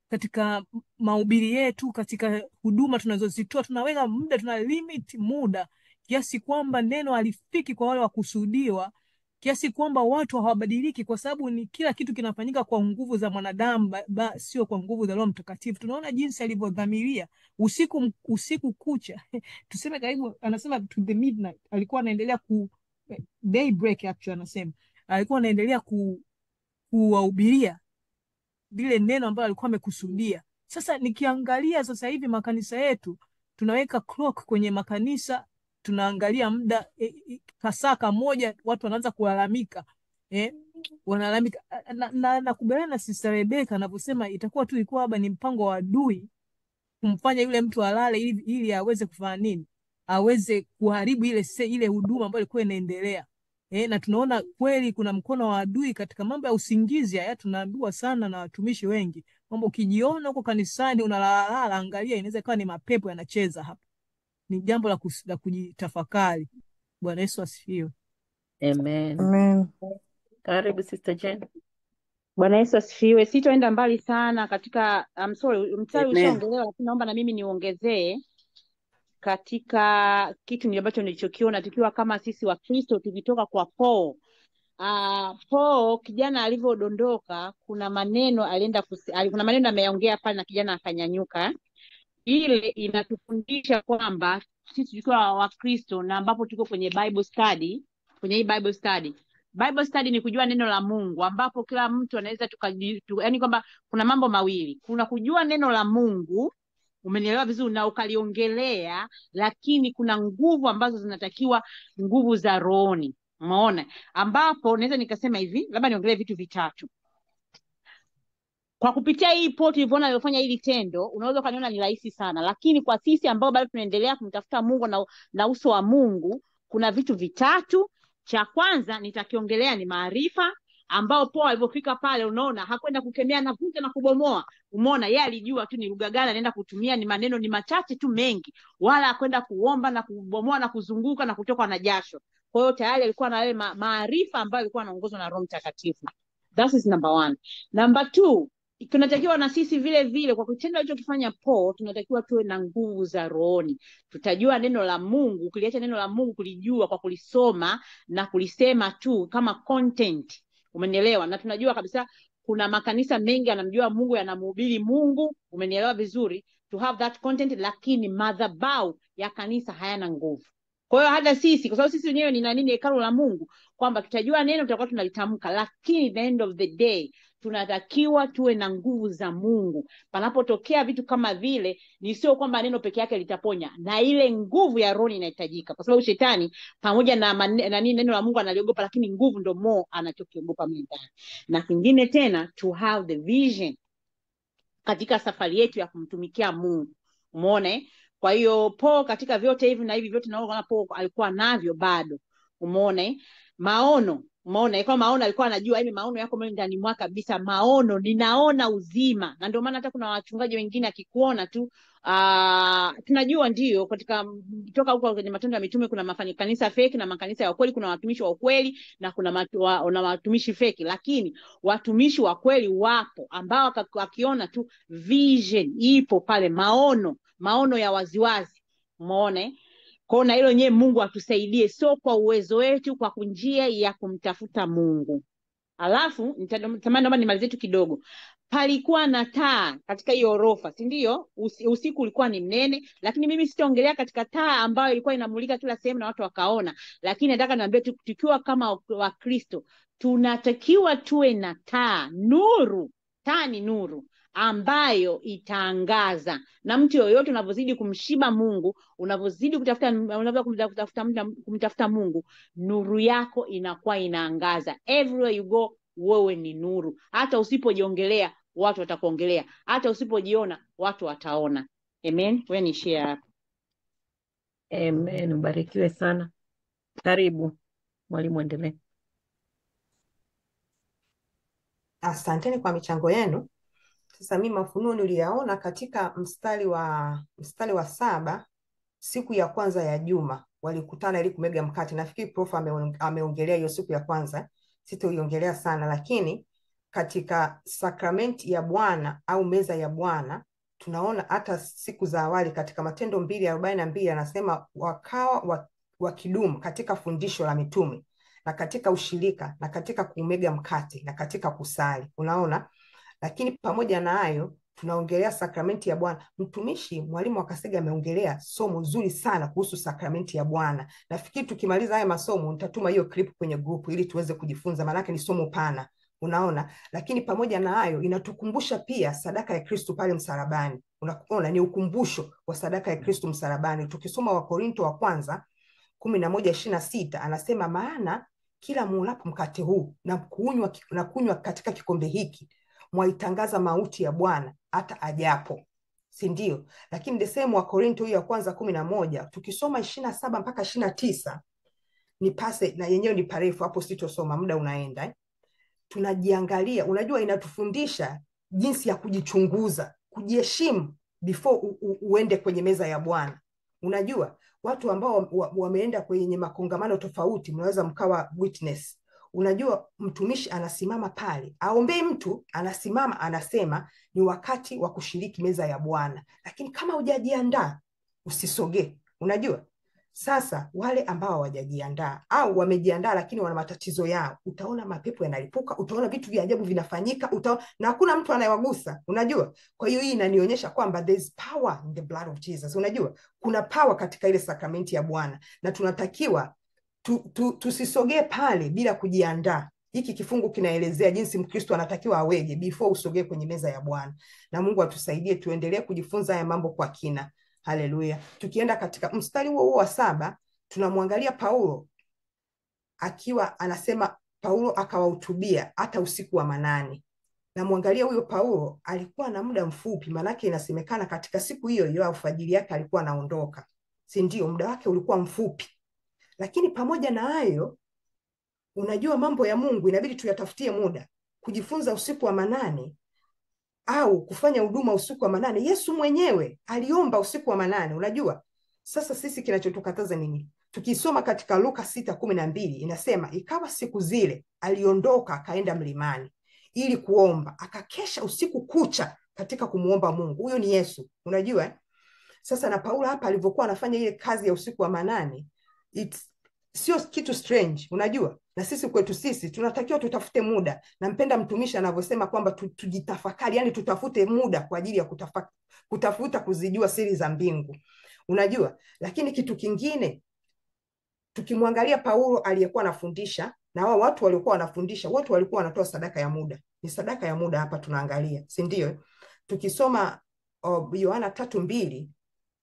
katika mahubiri yetu, katika huduma tunazozitoa, tunaweka muda, tuna limit muda kiasi kwamba neno halifiki kwa wale wakusudiwa, kiasi kwamba watu hawabadiliki, kwa sababu ni kila kitu kinafanyika kwa nguvu za mwanadamu, sio kwa nguvu za Roho Mtakatifu. Tunaona jinsi alivyodhamiria usiku kucha tuseme karibu, anasema to the midnight, alikuwa anaendelea daybreak actually, anasema alikuwa anaendelea kuwahubiria lile neno ambalo alikuwa amekusudia. Sasa nikiangalia sasa hivi makanisa yetu, tunaweka clock kwenye makanisa, tunaangalia muda kasaka moja, watu wanaanza kulalamika, wanalalamika. Nakubaliana na Sister Rebecca anavyosema itakuwa tu ilikuwa labda ni mpango wa adui kumfanya yule mtu alale ili aweze kufanya nini, aweze kuharibu ile huduma ambayo ilikuwa inaendelea. Na tunaona kweli kuna mkono wa adui katika mambo ya usingizi haya. Tunaambiwa sana na watumishi wengi kwamba ukijiona huko kanisani unalalala, angalia, inaweza kuwa ni mapepo yanacheza hapa. Ni jambo la kujitafakari. Bwana Yesu asifiwe. Amen. Amen. Karibu Sister Jane. Bwana Yesu asifiwe. Sitoenda mbali sana katika mstari ushaongelewa, lakini naomba na mimi niongezee katika kitu ambacho nilichokiona tukiwa kama sisi wa Kristo tukitoka kwa Paul. Paul kijana alivyodondoka, kuna maneno ameongea pale na kijana akanyanyuka. Ile inatufundisha kwamba sisi tukiwa wa Kristo na ambapo tuko kwenye Bible study, Bible study ni kujua neno la Mungu, ambapo kila mtu anaweza yaani kwamba kuna mambo mawili. Kuna kujua neno la Mungu, umenielewa vizuri, na ukaliongelea, lakini kuna nguvu ambazo zinatakiwa, nguvu za rohoni. Umeona? Ambapo naweza nikasema hivi, labda niongelee vitu vitatu. Kwa kupitia hii port ilivyoona aliyofanya hili tendo, unaweza kaniona ni rahisi sana, lakini kwa sisi ambao bado tunaendelea kumtafuta Mungu na uso wa Mungu, kuna vitu vitatu. Cha kwanza nitakiongelea ni maarifa, ambao Paul alipofika pale, unaona hakwenda kukemea na kuja na kubomoa. Umeona, yeye alijua tu ni lugha gani anaenda kutumia, ni maneno ni machache tu mengi, wala hakwenda kuomba na kubomoa na kuzunguka na kutoka na jasho. Kwa hiyo tayari alikuwa na yale maarifa ambayo alikuwa anaongozwa na Roho Mtakatifu. That is number 1. Number 2, tunatakiwa na sisi vile vile kwa kitendo alichokifanya Paul, tunatakiwa tuwe na nguvu za rohoni. Tutajua neno la Mungu, kuliacha neno la Mungu kulijua kwa kulisoma na kulisema tu kama content. Umenielewa? Na tunajua kabisa kuna makanisa mengi yanamjua Mungu, yanamhubiri Mungu, umenielewa vizuri, to have that content, lakini madhabahu ya kanisa hayana nguvu. Kwa hiyo hata sisi, kwa sababu sisi wenyewe ni nini, hekalu la Mungu, kwamba tutajua neno, tutakuwa tunalitamka, lakini the end of the day tunatakiwa tuwe na nguvu za Mungu. Panapotokea vitu kama vile, ni sio kwamba neno peke yake litaponya, na ile nguvu ya roho inahitajika, kwa sababu shetani pamoja na neno la Mungu analiogopa, lakini nguvu ndio more anachokiogopa ndani. Na kingine tena, to have the vision. katika safari yetu ya kumtumikia Mungu. Umeona eh? Kwa hiyo Paul katika vyote hivi na hivi vyote naona Paul alikuwa navyo bado. Umeona eh? Maono, umeona kwa maono alikuwa anajua hivi maono yako mimi ndani mwaka kabisa, maono ninaona uzima. Na ndio maana hata kuna wachungaji wengine akikuona tu tunajua ndio katika kutoka huko kwenye Matendo ya Mitume kuna makanisa fake na makanisa ya kweli, kuna watumishi wa kweli na kuna watumishi fake, lakini watumishi wa kweli wapo ambao wakiona tu vision ipo pale, maono ya waziwazi. Umeona kwa na hilo nyewe Mungu atusaidie, sio kwa uwezo wetu, kwa njia ya kumtafuta Mungu. Alafu nitamani naomba nimalizie tu kidogo. Palikuwa na taa katika hiyo orofa, si ndio? Usiku ulikuwa ni mnene, lakini mimi sitaongelea katika taa ambayo ilikuwa inamulika kila sehemu na watu wakaona, lakini nataka niambie tukiwa kama Wakristo tunatakiwa tuwe na taa, nuru. Taa ni nuru ambayo itaangaza, na mtu yoyote unavyozidi kumshiba Mungu, unavyozidi kumtafuta Mungu, nuru yako inakuwa inaangaza. Everywhere you go, wewe ni nuru. Hata usipojiongelea watu watakuongelea, hata usipojiona watu wataona. Amen. Wewe ni share hapa. Amen. Ubarikiwe sana. Karibu mwalimu, endelee. Asanteni kwa michango yenu. Sasa mimi mafunuo niliyaona katika mstari wa 7, siku ya kwanza ya juma walikutana ili kumega mkate. Nafikiri prof ameongelea hiyo siku ya kwanza, sitaiongelea sana, lakini katika sakramenti ya Bwana au meza ya Bwana tunaona hata siku za awali katika Matendo 2:42 anasema wakawa wakidumu katika fundisho la mitume na katika ushirika na katika kumega mkate na katika kusali. Unaona? Lakini pamoja na hayo tunaongelea sakramenti ya Bwana. Mtumishi mwalimu wa Kasega ameongelea somo zuri sana kuhusu sakramenti ya Bwana. Nafikiri tukimaliza haya masomo nitatuma hiyo clip kwenye group ili tuweze kujifunza, maana ni somo pana. Unaona? Lakini pamoja na hayo inatukumbusha pia sadaka ya Kristo pale msalabani. Unaona, ni ukumbusho wa sadaka ya Kristo msalabani. Tukisoma Wakorinto wa kwanza 11:26 anasema, maana kila mulapo mkate huu na kunywa katika kikombe hiki mwaitangaza mauti ya Bwana hata ajapo. Si ndio? Lakini desemu wa Korinto hiyo ya kwanza 11 tukisoma 27 mpaka 29 ni pase na yenyewe ni parefu, hapo sitosoma, muda unaenda. Tunajiangalia, unajua inatufundisha jinsi ya kujichunguza, kujiheshimu before uende kwenye meza ya Bwana. Unajua watu ambao wameenda kwenye makongamano tofauti mnaweza mkawa witness. Unajua mtumishi anasimama pale, aombei mtu, anasimama anasema ni wakati wa kushiriki meza ya Bwana. Lakini kama hujajiandaa usisogee. Unajua? Sasa wale ambao hawajajiandaa au wamejiandaa lakini wana matatizo yao, utaona mapepo yanalipuka, utaona vitu vya ajabu vinafanyika, na hakuna mtu anayewagusa. Unajua? Kwa hiyo hii inanionyesha kwamba there's power in the blood of Jesus. Unajua? Kuna power katika ile sakramenti ya Bwana na tunatakiwa tusisogee pale bila kujiandaa. Hiki kifungu kinaelezea jinsi Mkristo anatakiwa aweje before usogee kwenye meza ya Bwana. Na Mungu atusaidie tuendelee kujifunza haya mambo kwa kina. Haleluya. Tukienda katika mstari huo wa 7 tunamwangalia Paulo akiwa anasema, Paulo akawahutubia hata usiku wa manane. Na mwangalia huyo Paulo alikuwa na muda mfupi, manake inasemekana katika siku hiyo hiyo alfajiri yake alikuwa anaondoka. Si ndio? Muda wake ulikuwa mfupi. Lakini pamoja na hayo, unajua mambo ya Mungu inabidi tuyatafutie muda. Kujifunza usiku wa manane au kufanya huduma usiku wa manane, Yesu mwenyewe aliomba usiku wa manane. Unajua? Sasa sisi kinachotukataza nini? Tukisoma katika Luka 6:12 inasema, ikawa siku zile aliondoka akaenda mlimani ili kuomba, akakesha usiku kucha katika kumuomba Mungu. Huyo ni Yesu. Unajua? Sasa na Paulo hapa alivyokuwa anafanya ile kazi ya usiku wa manane, sio kitu strange. Unajua? Na sisi kwetu sisi tunatakiwa tutafute muda. Nampenda mtumishi anavyosema kwamba tujitafakari, yani tutafute muda kwa ajili ya kutafuta kuzijua siri za mbingu. Unajua? Lakini kitu kingine, tukimwangalia Paulo aliyekuwa anafundisha na hao watu waliokuwa wanafundisha, wote walikuwa wanatoa sadaka ya muda. Ni sadaka ya muda hapa tunaangalia, si ndio? Tukisoma Yohana 3:2,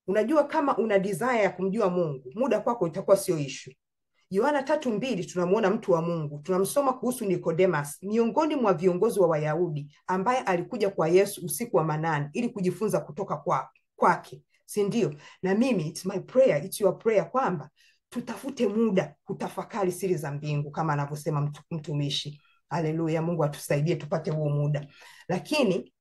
unajua kama una desire ya kumjua Mungu, muda kwako itakuwa sio issue. Yohana 3:2 tunamuona mtu wa Mungu, tunamsoma kuhusu Nikodemus, miongoni mwa viongozi wa Wayahudi, ambaye alikuja kwa Yesu usiku wa manane ili kujifunza kutoka kwake, si ndio? Na mimi, it's my prayer, it's your prayer, kwamba tutafute muda kutafakari siri za mbingu kama anavyosema mtumishi. Haleluya, Mungu atusaidie tupate huo muda. Lakini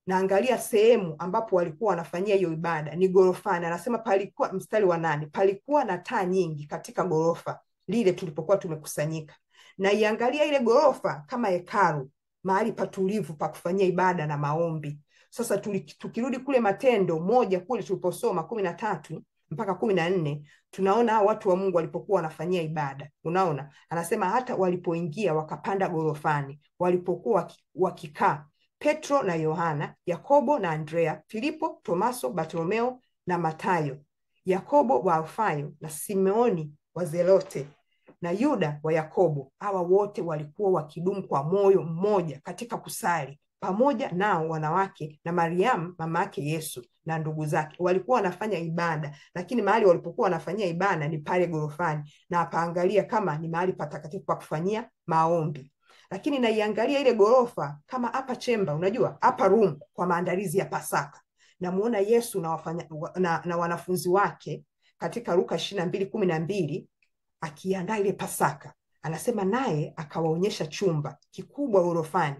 naangalia sehemu ambapo walikuwa wanafanyia hiyo ibada ni gorofani. Anasema palikuwa, mstari wa 8, palikuwa na taa nyingi katika gorofa lile tulipokuwa tumekusanyika. Na iangalia ile gorofa kama hekalu, mahali patulivu pa kufanyia ibada na maombi. Sasa tukirudi kule Matendo 1 kule tuliposoma 13 mpaka 14, tunaona watu wa Mungu walipokuwa wanafanyia ibada. Unaona, anasema hata walipoingia wakapanda gorofani, walipokuwa wakikaa Petro na Yohana, Yakobo na Andrea, Filipo, Tomaso, Bartolomeo na Matayo, Yakobo wa Alfayo na Simeoni wa Zelote na Yuda wa Yakobo. Hawa wote walikuwa wakidumu kwa moyo mmoja katika kusali, pamoja nao wanawake na Mariamu mama yake Yesu na ndugu zake. Walikuwa wanafanya ibada, lakini mahali walipokuwa wanafanyia ibada ni pale gorofani, na apaangalia kama ni mahali patakatifu pa kufanyia maombi. Lakini naiangalia ile gorofa kama hapa chamber, unajua hapa room kwa maandalizi ya Pasaka. Namuona Yesu na wanafunzi wake katika Luka 22:12 akiandaa ile Pasaka. Anasema naye akawaonyesha chumba kikubwa gorofani,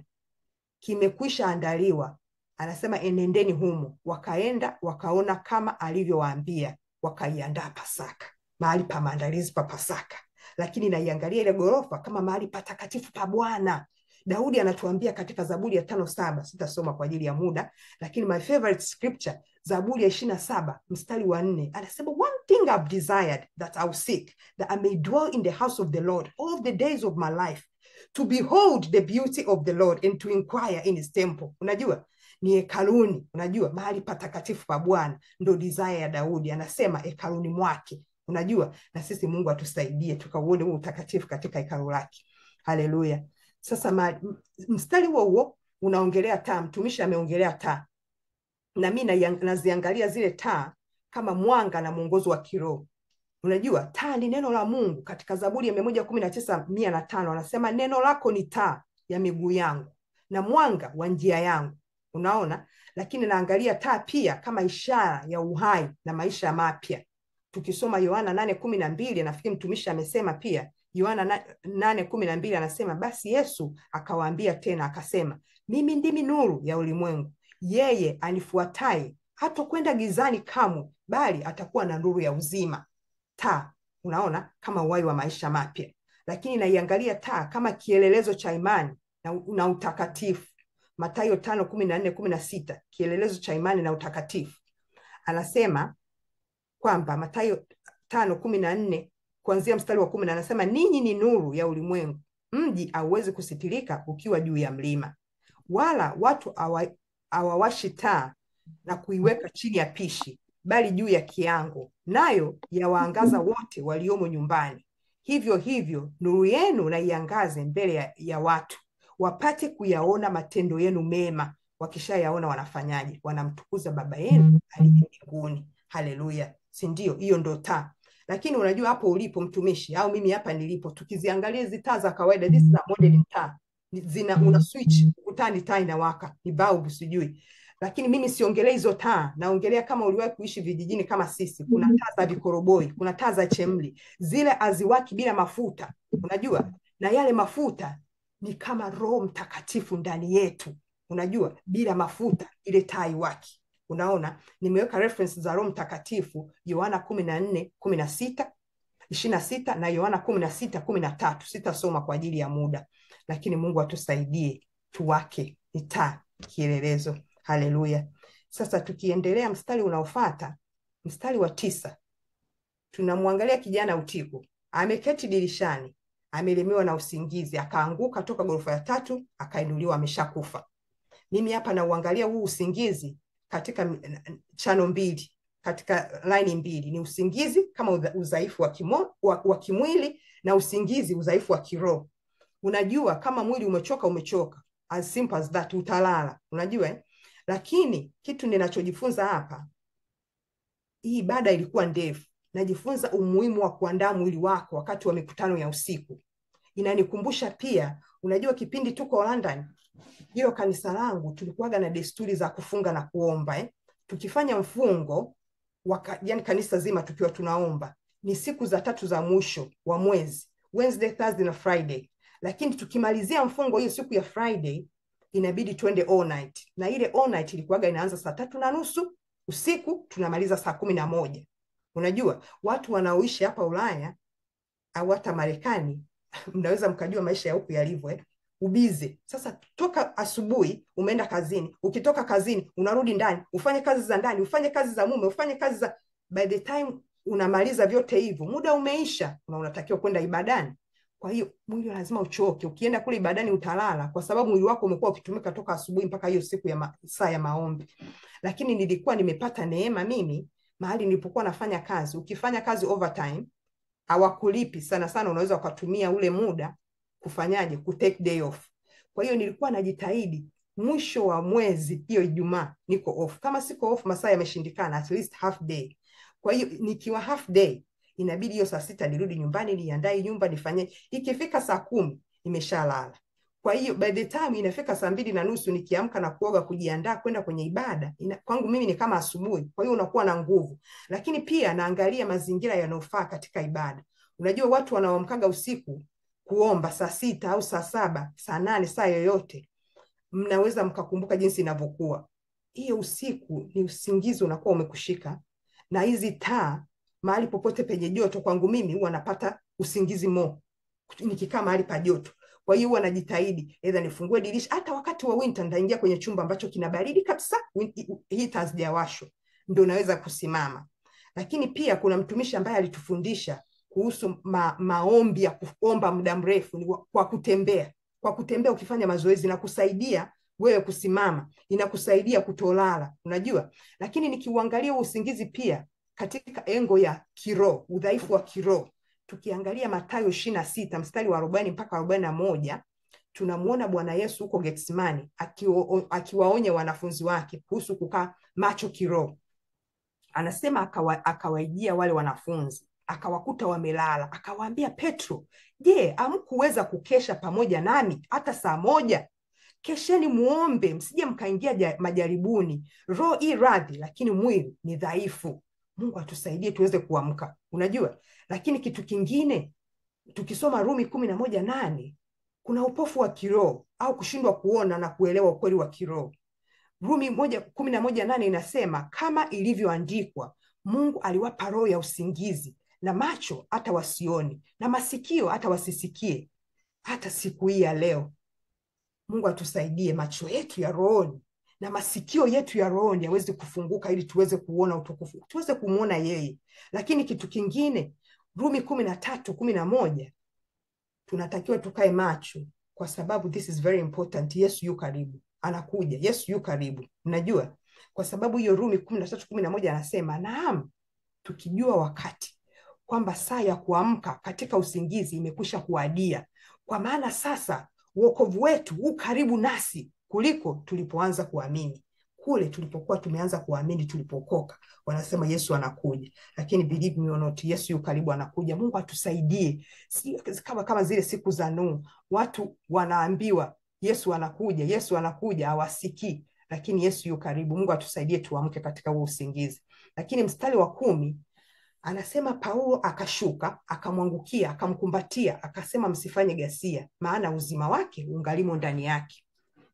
kimekwisha andaliwa. Anasema enendeni humo. Wakaenda wakaona kama alivyowaambia, wakaiandaa Pasaka, mahali pa maandalizi pa Pasaka. Lakini naiangalia ile gorofa kama mahali patakatifu pa Bwana. Daudi anatuambia katika Zaburi ya 5:7, sitasoma kwa ajili ya muda, lakini my favorite scripture, Zaburi ya 27 mstari wa 4, anasema one thing I've desired that I'll seek, that I may dwell in the house of the Lord all the days of my life, to behold the beauty of the Lord and to inquire in his temple. Unajua ni hekaluni, unajua mahali patakatifu pa Bwana ndo desire ya Daudi, anasema hekaluni mwake. Unajua, na sisi Mungu atusaidie tukauone huo utakatifu katika hekalu lake. Haleluya. Sasa mstari huo unaongelea taa, mtumishi ameongelea taa. Na mimi naziangalia zile taa kama mwanga na mwongozo wa kiroho. Unajua, taa ni neno la Mungu. Katika Zaburi ya 119:105 anasema neno lako ni taa ya miguu yangu na mwanga wa njia yangu. Unaona? Lakini naangalia taa pia kama ishara ya uhai na maisha mapya. Tukisoma Yohana 8:12, nafikiri mtumishi amesema pia, Yohana 8:12 anasema basi Yesu akawaambia tena akasema, mimi ndimi nuru ya ulimwengu, yeye anifuataye hatakwenda gizani kamwe, bali atakuwa na nuru ya uzima. Taa, unaona, kama uhai wa maisha mapya. Lakini naiangalia taa kama kielelezo cha imani na utakatifu. Mathayo 5:14-16, kielelezo cha imani na utakatifu. Anasema kwamba Mathayo 5:14 kuanzia mstari wa 10 anasema ninyi ni nuru ya ulimwengu. Mji hauwezi kusitirika ukiwa juu ya mlima, wala watu hawawashi taa na kuiweka chini ya pishi, bali juu ya kiango, nayo yawaangaza wote waliomo nyumbani. Hivyo hivyo nuru yenu na iangaze mbele ya watu, wapate kuyaona matendo yenu mema. Wakishayaona wanafanyaje? Wanamtukuza Baba yenu aliye mbinguni. Haleluya, si ndio? Hiyo ndo taa. Lakini unajua hapo ulipo mtumishi, au mimi hapa nilipo, tukiziangalia hizi taa za kawaida, this is a modern taa, una switch ukutani, taa inawaka, ni bulb sijui. Lakini mimi siongelea hizo taa, naongelea kama uliwahi kuishi vijijini kama sisi. Kuna taa za vikoroboi, kuna taa za chemli, zile aziwaki bila mafuta, unajua, na yale mafuta ni kama Roho Mtakatifu ndani yetu. Unajua, bila mafuta ile taa iwaki. Unaona, nimeweka reference za Roho Mtakatifu, Yohana 14:16-26 na Yohana 16:13. Sitasoma kwa ajili ya muda, lakini Mungu atusaidie tuwake ni taa, kielelezo. Haleluya. Sasa tukiendelea mstari unaofuata, mstari wa 9, tunamwangalia kijana Utiko, ameketi dirishani, amelemewa na usingizi, akaanguka toka ghorofa ya 3, akainuliwa ameshakufa. Mimi hapa nauangalia huu usingizi katika chano mbili, katika line mbili. Ni usingizi kama udhaifu wa kimwili, na usingizi udhaifu wa kiroho. Unajua kama mwili umechoka, as simple as that, utalala. Unajua Lakini kitu ninachojifunza hapa, hii ibada ilikuwa ndefu, najifunza umuhimu wa kuandaa mwili wako wakati wa mikutano ya usiku. Inanikumbusha pia, unajua kipindi tuko London, hiyo kanisa langu tulikuwaga na desturi za kufunga na kuomba. Tukifanya mfungo, yani kanisa zima tukiwa tunaomba, ni siku za 3 za mwisho wa mwezi, Wednesday, Thursday na Friday. Lakini tukimalizia mfungo hiyo siku ya Friday, inabidi tuende all night. Na ile all night ilikuwaga inaanza saa 3:30 usiku, tunamaliza saa 11. Unajua, watu wanaoishi hapa Ulaya au hata Marekani, mnaweza mkajua maisha ya huku yalivyo, ubize. Sasa toka asubuhi umeenda kazini, ukitoka kazini unarudi ndani, ufanye kazi za ndani, ufanye kazi za mume, ufanye kazi za, by the time unamaliza vyote hivyo, muda umeisha na unatakiwa kwenda ibadani. Kwa hiyo mwili lazima uchoke. Ukienda kule ibadani utalala, kwa sababu mwili wako umekuwa ukitumika toka asubuhi mpaka hiyo siku ya saa ya maombi. Lakini nilikuwa nimepata neema mimi, mahali nilipokuwa nafanya kazi, ukifanya kazi overtime hawakulipi sana sana, unaweza ukatumia ule muda kufanyaje, take day off. Kwa hiyo nilikuwa najitahidi mwisho wa mwezi, hiyo Ijumaa niko off. Kama siko off, masaa yameshindikana, at least half day. Kwa hiyo nikiwa half day, inabidi hiyo saa 6 nirudi nyumbani, niandae nyumba, nifanye. Ikifika saa 10 nimeshalala. Kwa hiyo by the time inafika saa 2:30 nikiamka na kuoga kujiandaa kwenda kwenye ibada, kwangu mimi ni kama asubuhi. Kwa hiyo unakuwa na nguvu. Lakini pia naangalia mazingira yanayofaa katika ibada. Unajua watu wanaoamkaga usiku kuomba saa 6 au saa 7, saa 8, saa yoyote, mnaweza mkakumbuka jinsi inavyokuwa. Hiyo usiku ni usingizi unakuwa umekushika. Na hizi taa mahali popote penye joto, kwangu mimi huwa napata usingizi nikikaa mahali pa joto. Kwa hiyo huwa najitahidi either nifungue dirisha, hata wakati wa winter nitaingia kwenye chumba ambacho kina baridi kabisa, heater hazijawashwa, ndio naweza kusimama. Lakini pia kuna mtumishi ambaye alitufundisha kuhusu maombi ya kuomba muda mrefu, kwa kutembea. Kwa kutembea ukifanya mazoezi na kusaidia wewe kusimama, inakusaidia kutolala, unajua. Lakini nikiuangalia usingizi pia katika engo ya kiroho, udhaifu wa kiroho, tukiangalia Mathayo 26 mstari wa 40 mpaka 41, tunamuona Bwana Yesu huko Getsemani akiwaonya wanafunzi wake kuhusu kukaa macho kiroho. Anasema akawaijia wale wanafunzi, akawakuta wamelala, akawaambia Petro, je, hamkuweza kukesha pamoja nami hata saa 1? Kesheni muombe, msije mkaingia majaribuni. Roho i radhi, lakini mwili ni dhaifu. Mungu atusaidie tuweze kuamka, unajua. Lakini kitu kingine, tukisoma Rumi 11:8, kuna upofu wa kiroho au kushindwa kuona na kuelewa ukweli wa kiroho. Rumi 11:8 inasema, kama ilivyoandikwa, Mungu aliwapa roho ya usingizi, na macho hata wasioni, na masikio hata wasisikie. Hata siku hii ya leo, Mungu atusaidie macho yetu ya rohoni na masikio yetu ya rohoni yaweze kufunguka, ili tuweze kuona utukufu, tuweze kumuona yeye. Lakini kitu kingine, Rumi 13:11, tunatakiwa tukae macho, kwa sababu this is very important. Yesu yu karibu, anakuja. Yesu yu karibu, mnajua. Kwa sababu hiyo Rumi 13:11 anasema, naam, tukijua wakati kwamba saa ya kuamka katika usingizi imekwisha kuadia, kwa maana sasa wokovu wetu u karibu nasi kuliko tulipoanza kuamini. Kule tulipokuwa tumeanza kuamini, tulipokoka, wanasema Yesu anakuja. Lakini believe me or not, Yesu yu karibu, anakuja. Mungu atusaidie. Kama zile siku za Nuhu, watu wanaambiwa Yesu anakuja, Yesu anakuja, hawasikii. Lakini Yesu yu karibu. Mungu atusaidie tuamke katika huo usingizi. Lakini mstari wa 10 anasema, Paulo akashuka, akamwangukia, akamkumbatia, akasema, msifanye ghasia, maana uzima wake ungalimo ndani yake.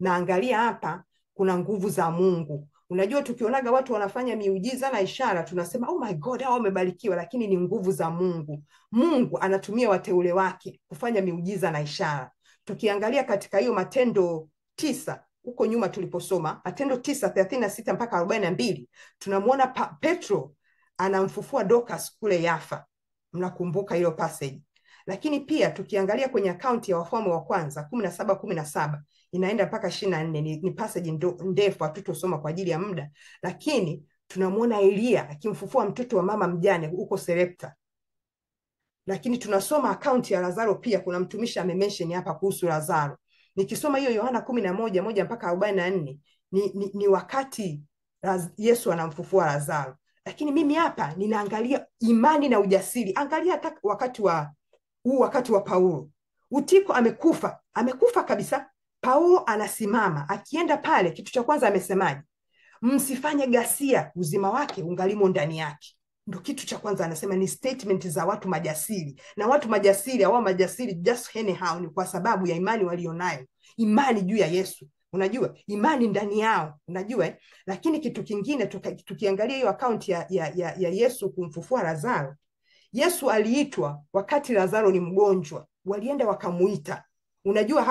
Na angalia hapa, kuna nguvu za Mungu. Unajua, tukionaga watu wanafanya miujiza na ishara, tunasema oh my God, hao wamebarikiwa. Lakini ni nguvu za Mungu. Mungu anatumia wateule wake kufanya miujiza na ishara. Tukiangalia katika hiyo Matendo 9 huko nyuma tuliposoma, Matendo 9:36 mpaka 42, tunamuona Petro anamfufua Dorcas kule Yafa. Mnakumbuka hiyo passage. Lakini pia tukiangalia kwenye akaunti ya Wafalme wa Kwanza 17:17 inaenda mpaka 24, ni passage ndefu, hatutosoma kwa ajili ya muda. Lakini tunamuona Elia akimfufua mtoto wa mama mjane huko Serepta. Lakini tunasoma akaunti ya Lazaro pia, kuna mtumishi amemention hapa kuhusu Lazaro. Nikisoma hiyo Yohana 11:1 mpaka 44, ni wakati Yesu anamfufua Lazaro. Lakini mimi hapa ninaangalia imani na ujasiri. Angalia hata wakati wa Paulo. Utiko amekufa kabisa. Paulo anasimama, akienda pale, kitu cha kwanza amesemaje? Msifanye ghasia, uzima wake ungalimo ndani yake. Ndio kitu cha kwanza anasema. Ni statement za watu majasiri, na watu majasiri hawa majasiri just anyhow, ni kwa sababu ya imani walionayo, imani juu ya Yesu, unajua, imani ndani yao, unajua. Lakini kitu kingine, tukiangalia hiyo akaunti ya Yesu kumfufua Lazaro, Yesu aliitwa wakati Lazaro ni mgonjwa, walienda wakamuita, unajua,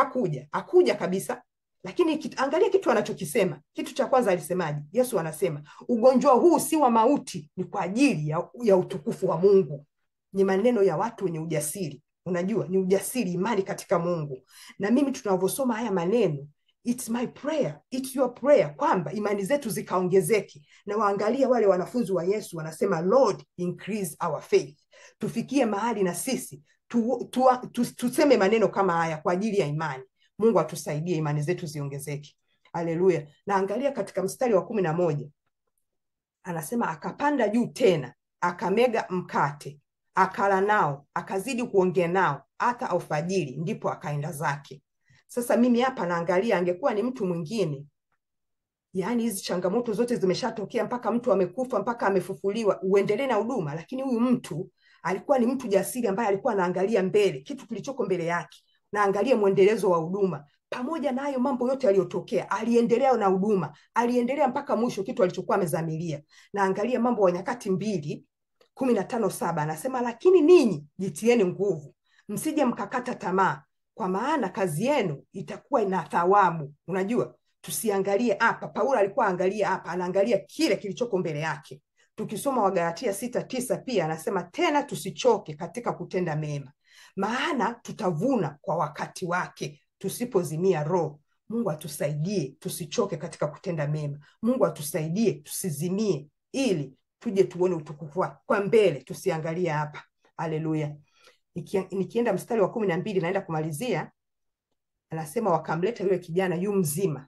hakuja kabisa. Lakini angalia kitu anachokisema. Kitu cha kwanza alisemaje? Yesu anasema ugonjwa huu si wa mauti, ni kwa ajili ya utukufu wa Mungu. Ni maneno ya watu wenye ujasiri, unajua, ni ujasiri, imani katika Mungu. Na mimi tunavyosoma haya maneno, it's my prayer, it's your prayer, kwamba imani zetu zikaongezeke. Na waangalia wale wanafunzi wa Yesu wanasema, Lord increase our faith. Tufikie mahali na sisi tuseme maneno kama haya kwa ajili ya imani. Mungu atusaidie imani zetu ziongezeke. Haleluya. Na angalia katika mstari wa 11. Anasema akapanda juu tena, akamega mkate, akala nao, akazidi kuongea nao hata alfajiri, ndipo akaenda zake. Sasa mimi hapa naangalia, angekuwa ni mtu mwingine, yaani hizi changamoto zote zimeshatokea, mpaka mtu amekufa, mpaka amefufuliwa, uendelee na huduma. Lakini huyu mtu alikuwa ni mtu jasiri, ambaye alikuwa anaangalia mbele, kitu kilichoko mbele yake, na angalia mwendelezo wa huduma. Pamoja na hayo mambo yote yaliyotokea, aliendelea na huduma, aliendelea mpaka mwisho, kitu alichokuwa amezamilia. Na angalia Mambo ya Nyakati 2:15-7, anasema lakini ninyi jitieni nguvu, msije mkakata tamaa, kwa maana kazi yenu itakuwa ina thawabu. Unajua, tusiangalie hapa. Paulo alikuwa angalia hapa, anaangalia kile kilichoko mbele yake. Tukisoma Wagalatia 6:9 pia anasema tena tusichoke katika kutenda mema, maana tutavuna kwa wakati wake, tusipozimia roho. Mungu atusaidie tusichoke katika kutenda mema. Mungu atusaidie tusizimie, ili tuje tuone utukufu kwa mbele, tusiangalie hapa. Haleluya. Nikienda mstari wa 12, naenda kumalizia, anasema wakamleta yule kijana yu mzima,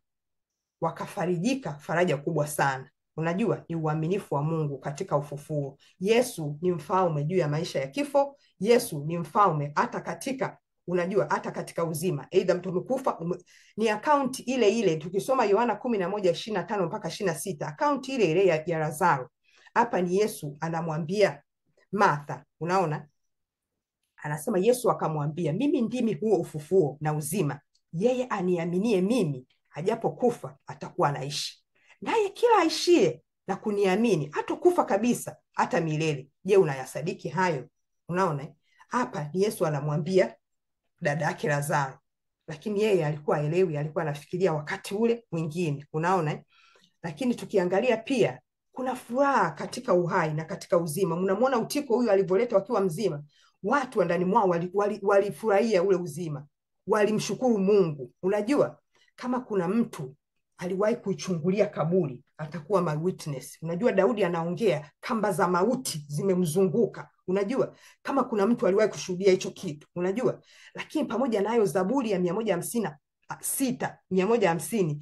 wakafarijika faraja kubwa sana. Unajua, ni uaminifu wa Mungu katika ufufuo. Yesu ni mfalme juu ya maisha ya kifo. Yesu ni mfalme hata katika, unajua, hata katika uzima. Aidha mtu amekufa, ni akaunti ile ile. Tukisoma Yohana 11:25-26, akaunti ile ile ya Lazaro. Hapa ni Yesu anamwambia Martha, unaona, anasema Yesu akamwambia, mimi ndimi huo ufufuo na uzima, yeye aniaminie mimi, ajapokufa atakuwa anaishi, naye kila aishie na kuniamini hatakufa kabisa hata milele. Je, unayasadiki hayo? Unaona, hapa ni Yesu anamwambia dada yake Lazaro, lakini yeye alikuwa elewi, alikuwa anafikiria wakati ule mwingine. Unaona, lakini tukiangalia pia kuna furaha katika uhai na katika uzima. Mnamwona Utiko huyu alivyoletwa akiwa mzima, watu wa ndani mwao walifurahia ule uzima, walimshukuru Mungu. Unajua, kama kuna mtu aliwahi kuichungulia kaburi, atakuwa my witness. Unajua, Daudi anaongea, kamba za mauti zimemzunguka. Unajua, kama kuna mtu aliwahi kushuhudia hicho kitu, unajua. Lakini pamoja nayo, Zaburi ya 150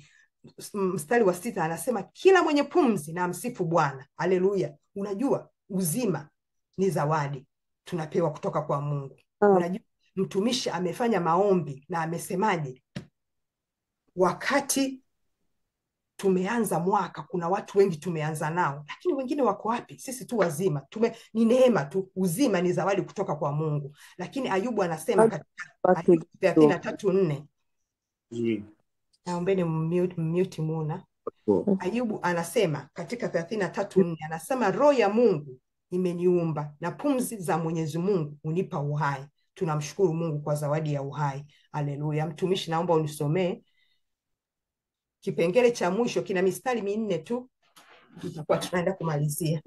mstari wa 6 anasema kila mwenye pumzi na amsifu Bwana. Haleluya. Unajua, uzima ni zawadi tunapewa kutoka kwa Mungu. Unajua, mtumishi amefanya maombi na amesemaje? Wakati tumeanza mwaka, kuna watu wengi tumeanza nao, lakini wengine wako wapi? Sisi tu wazima, ni neema tu. Uzima ni zawadi kutoka kwa Mungu. Lakini Ayubu anasema katika Ayubu 33:4, naombeni mute Muna. Ayubu anasema katika 33:4, anasema roho ya Mungu imeniumba na pumzi za Mwenyezi Mungu unipa uhai. Tunamshukuru Mungu kwa zawadi ya uhai. Haleluya. Mtumishi, naomba unisomee kipengele cha mwisho, kina mistari 4 tu, tutakuwa tunaenda kumalizia.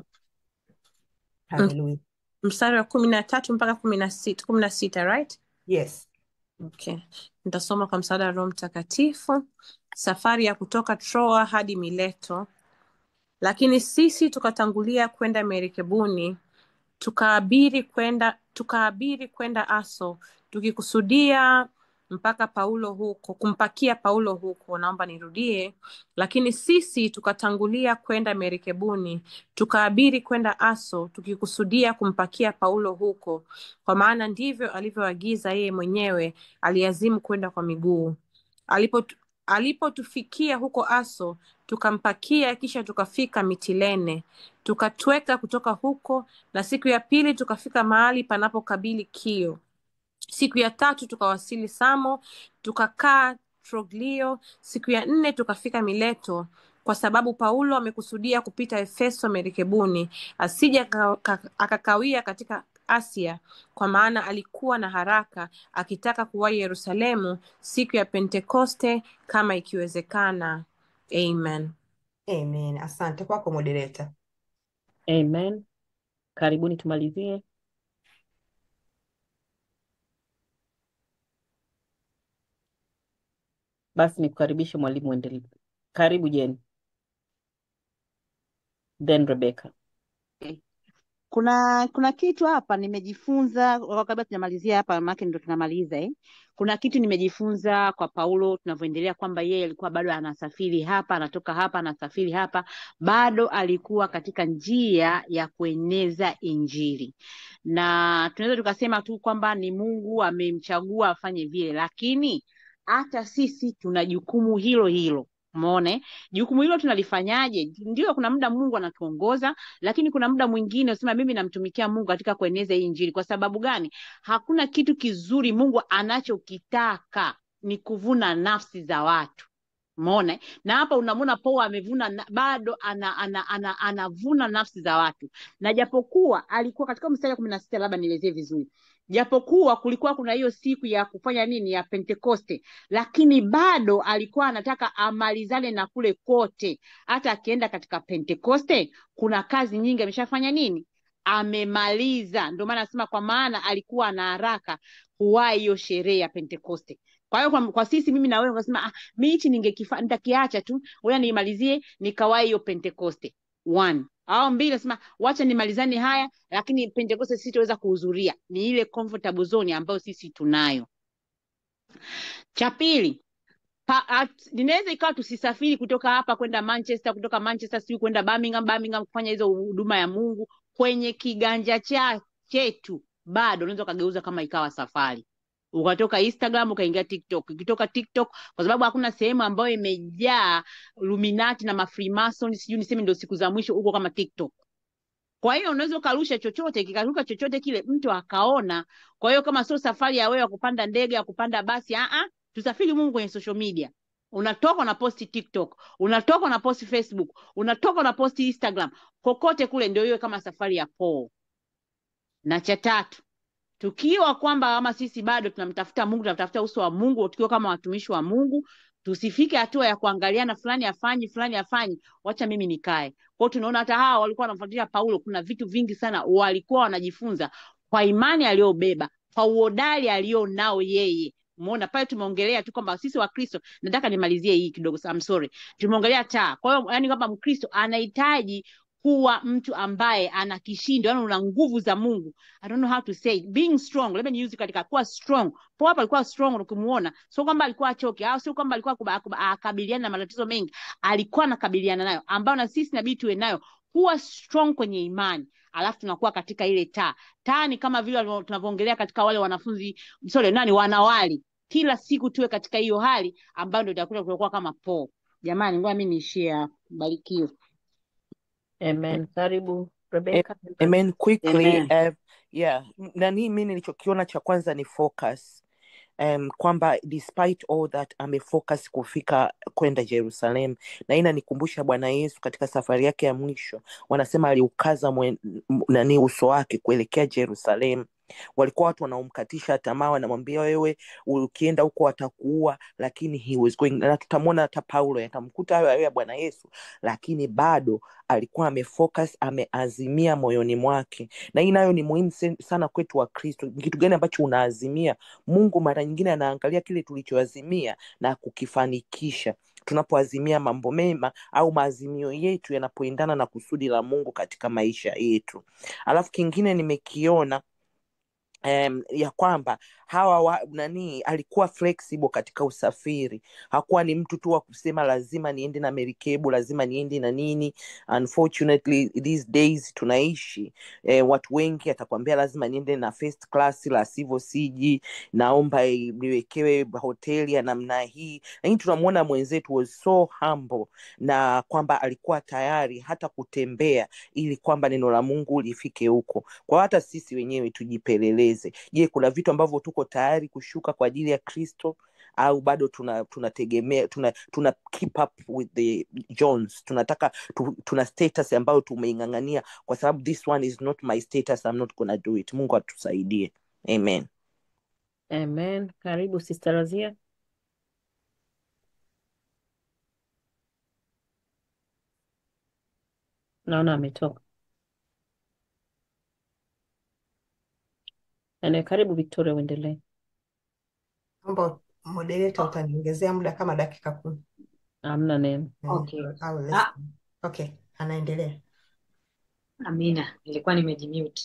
Haleluya. Mstari wa 13 mpaka 16, right? Yes. Okay. Nitasoma kwa msaada wa Roho Mtakatifu. Safari ya kutoka Troa hadi Mileto. Lakini sisi tukatangulia kwenda merikebuni, tukaabiri kwenda Aso, tukikusudia kumpakia Paulo huko, naomba nirudie. Lakini sisi tukatangulia kwenda merikebuni, tukaabiri kwenda Aso, tukikusudia kumpakia Paulo huko, kwa maana ndivyo alivyoagiza yeye mwenyewe, aliazimu kwenda kwa miguu. Alipotufikia huko Aso, tukampakia, kisha tukafika Mitilene, tukatweka kutoka huko, na siku ya pili tukafika mahali panapokabili Kio. Siku ya tatu tukawasili Samo, tukakaa Troglio. Siku ya 4 tukafika Mileto, kwa sababu Paulo amekusudia kupita Efeso merikebuni, asije akakawia katika Asia, kwa maana alikuwa na haraka, akitaka kuwahi Yerusalemu siku ya Pentekoste kama ikiwezekana. Amen. Amen. Asante kwako moderator. Amen. Karibuni tumalizie. Basi nikukaribishe mwalimu, endelee. Karibu Jeni. Then Rebecca. Kuna kitu hapa nimejifunza kabla tunamalizia hapa, maana ndio tunamaliza Kuna kitu nimejifunza kwa Paulo tunavyoendelea, kwamba yeye alikuwa bado anasafiri hapa, anatoka hapa, anasafiri hapa, bado alikuwa katika njia ya kueneza Injili. Na tunaweza tukasema tu kwamba ni Mungu amemchagua afanye vile, lakini hata sisi tuna jukumu hilo hilo. Umeona? Jukumu hilo tunalifanyaje? Ndio, kuna muda Mungu anatuongoza, lakini kuna muda mwingine usema mimi namtumikia Mungu katika kueneza hii Injili. Kwa sababu gani? Hakuna kitu kizuri Mungu anachokitaka ni kuvuna nafsi za watu. Umeona? Na hapa unamwona Paulo amevuna, bado anavuna nafsi za watu. Na japokuwa alikuwa katika mstari wa 16, labda nielezee vizuri. Japokuwa kulikuwa kuna hiyo siku ya kufanya nini, ya Pentekoste, lakini bado alikuwa anataka amalizane na kule kote. Hata akienda katika Pentekoste, kuna kazi nyingi ameshafanya nini, amemaliza. Ndio maana nasema kwa maana alikuwa na haraka kuwahi hiyo sherehe ya Pentekoste. Kwa hiyo kwa sisi, mimi na wewe unasema mimi hichi nitakiacha tu, ngoja nimalizie nikawahi hiyo Pentekoste 1 au 2, nasema wacha nimalizane haya, lakini Pentekoste sitaweza kuhudhuria. Ni ile comfortable zone ambayo sisi tunayo. Cha pili, ninaweza ikawa tusisafiri kutoka hapa kwenda Manchester, kutoka Manchester siyo kwenda Birmingham kufanya hizo huduma ya Mungu kwenye kiganja chetu, bado unaweza kugeuza kama ikawa safari. Ukatoka Instagram ukaingia TikTok, ukitoka TikTok, kwa sababu hakuna sehemu ambayo imejaa Illuminati na Freemason, sijui niseme ndio siku za mwisho huko kama TikTok. Kwa hiyo unaweza ukarusha chochote, kikaruka chochote kile mtu akaona. Kwa hiyo kama sio safari ya wewe kupanda ndege, ya kupanda basi, tusafiri Mungu kwenye social media. Unatoka na posti TikTok, unatoka na posti Facebook, unatoka na posti Instagram, kokote kule, ndio hiyo kama safari ya Paul. Na cha tatu, tukiwa kwamba kama sisi bado tunamtafuta Mungu, tunatafuta uso wa Mungu, tukiwa kama watumishi wa Mungu, tusifike hatua ya kuangaliana fulani afanyi, wacha mimi nikae. Kwa tunaona hata hawa walikuwa wanamfuatilia Paulo, kuna vitu vingi sana walikuwa wanajifunza kwa imani aliyobeba, kwa uhodari alionao yeye. Umeona pale tumeongelea tu kwamba sisi wa Kristo, nataka nimalizie hii kidogo, I'm sorry. Tumeongelea taa. Kwa hiyo yani kwamba Mkristo anahitaji kuwa mtu ambaye ana kishindo, yani una nguvu za Mungu. I don't know how to say it. Being strong, let me use katika kuwa strong. Paul hapa alikuwa strong, ukimuona sio kwamba alikuwa achoke, au sio kwamba alikuwa akabiliana na matatizo mengi, alikuwa anakabiliana nayo, ambao na sisi inabidi tuwe nayo, kuwa strong kwenye imani. Alafu tunakuwa katika ile taa ni kama vile tunavyoongelea katika wale wanafunzi wanawali, kila siku tuwe katika hiyo hali ambayo ndio itakuwa kuwa kama Paul. Jamani, ngoja mimi niishie hapo. Barikiwe. Amen. Karibu Rebecca. Amen. Quickly, Amen. mimi nilichokiona cha kwanza ni focus. Kwamba despite all that amefocus kufika kwenda Jerusalem, na inanikumbusha Bwana Yesu katika safari yake ya mwisho, wanasema aliukaza uso wake kuelekea Jerusalem. Walikuwa watu wanaomkatisha tamaa, wanamwambia wewe ukienda huko watakuua, lakini he was going. Na tutamwona hata Paulo yatamkuta hayo ya Bwana Yesu, lakini bado alikuwa amefocus, ameazimia moyoni mwake. Na hii nayo ni muhimu sana kwetu wa Kristo. Kitu gani ambacho unaazimia? Mungu mara nyingine anaangalia kile tulichoazimia na kukifanikisha. Tunapoazimia mambo mema au maazimio yetu yanapoendana na kusudi la Mungu katika maisha yetu. Alafu kingine nimekiona ya kwamba alikuwa flexible katika usafiri. Hakuwa ni mtu tu wa kusema lazima niende na merikebu, lazima niende na nini. Unfortunately these days tunaishi, watu wengi atakwambia lazima niende na first class, la sivyo siji, naomba niwekewe hoteli ya namna hii. Lakini tunamwona mwenzetu was so humble, na kwamba alikuwa tayari hata kutembea ili kwamba neno la Mungu lifike huko. Kwa hata sisi wenyewe tujipeleleze. Je, kuna vitu ambavyo tuko tayari kushuka kwa ajili ya Kristo, au bado tunategemea tuna keep up with the Jones? Tunataka tuna status ambayo tumeingangania kwa sababu this one is not my status, I'm not gonna do it. Mungu atusaidie. Amen. Amen. Karibu Sister Razia. Naona ametoka. Karibu Victoria, uendelee. Naomba moderator utaniongezea muda kama dakika 10. Hamna neno. Okay. Au less. Okay, anaendelea. Amina, nilikuwa nimejimute.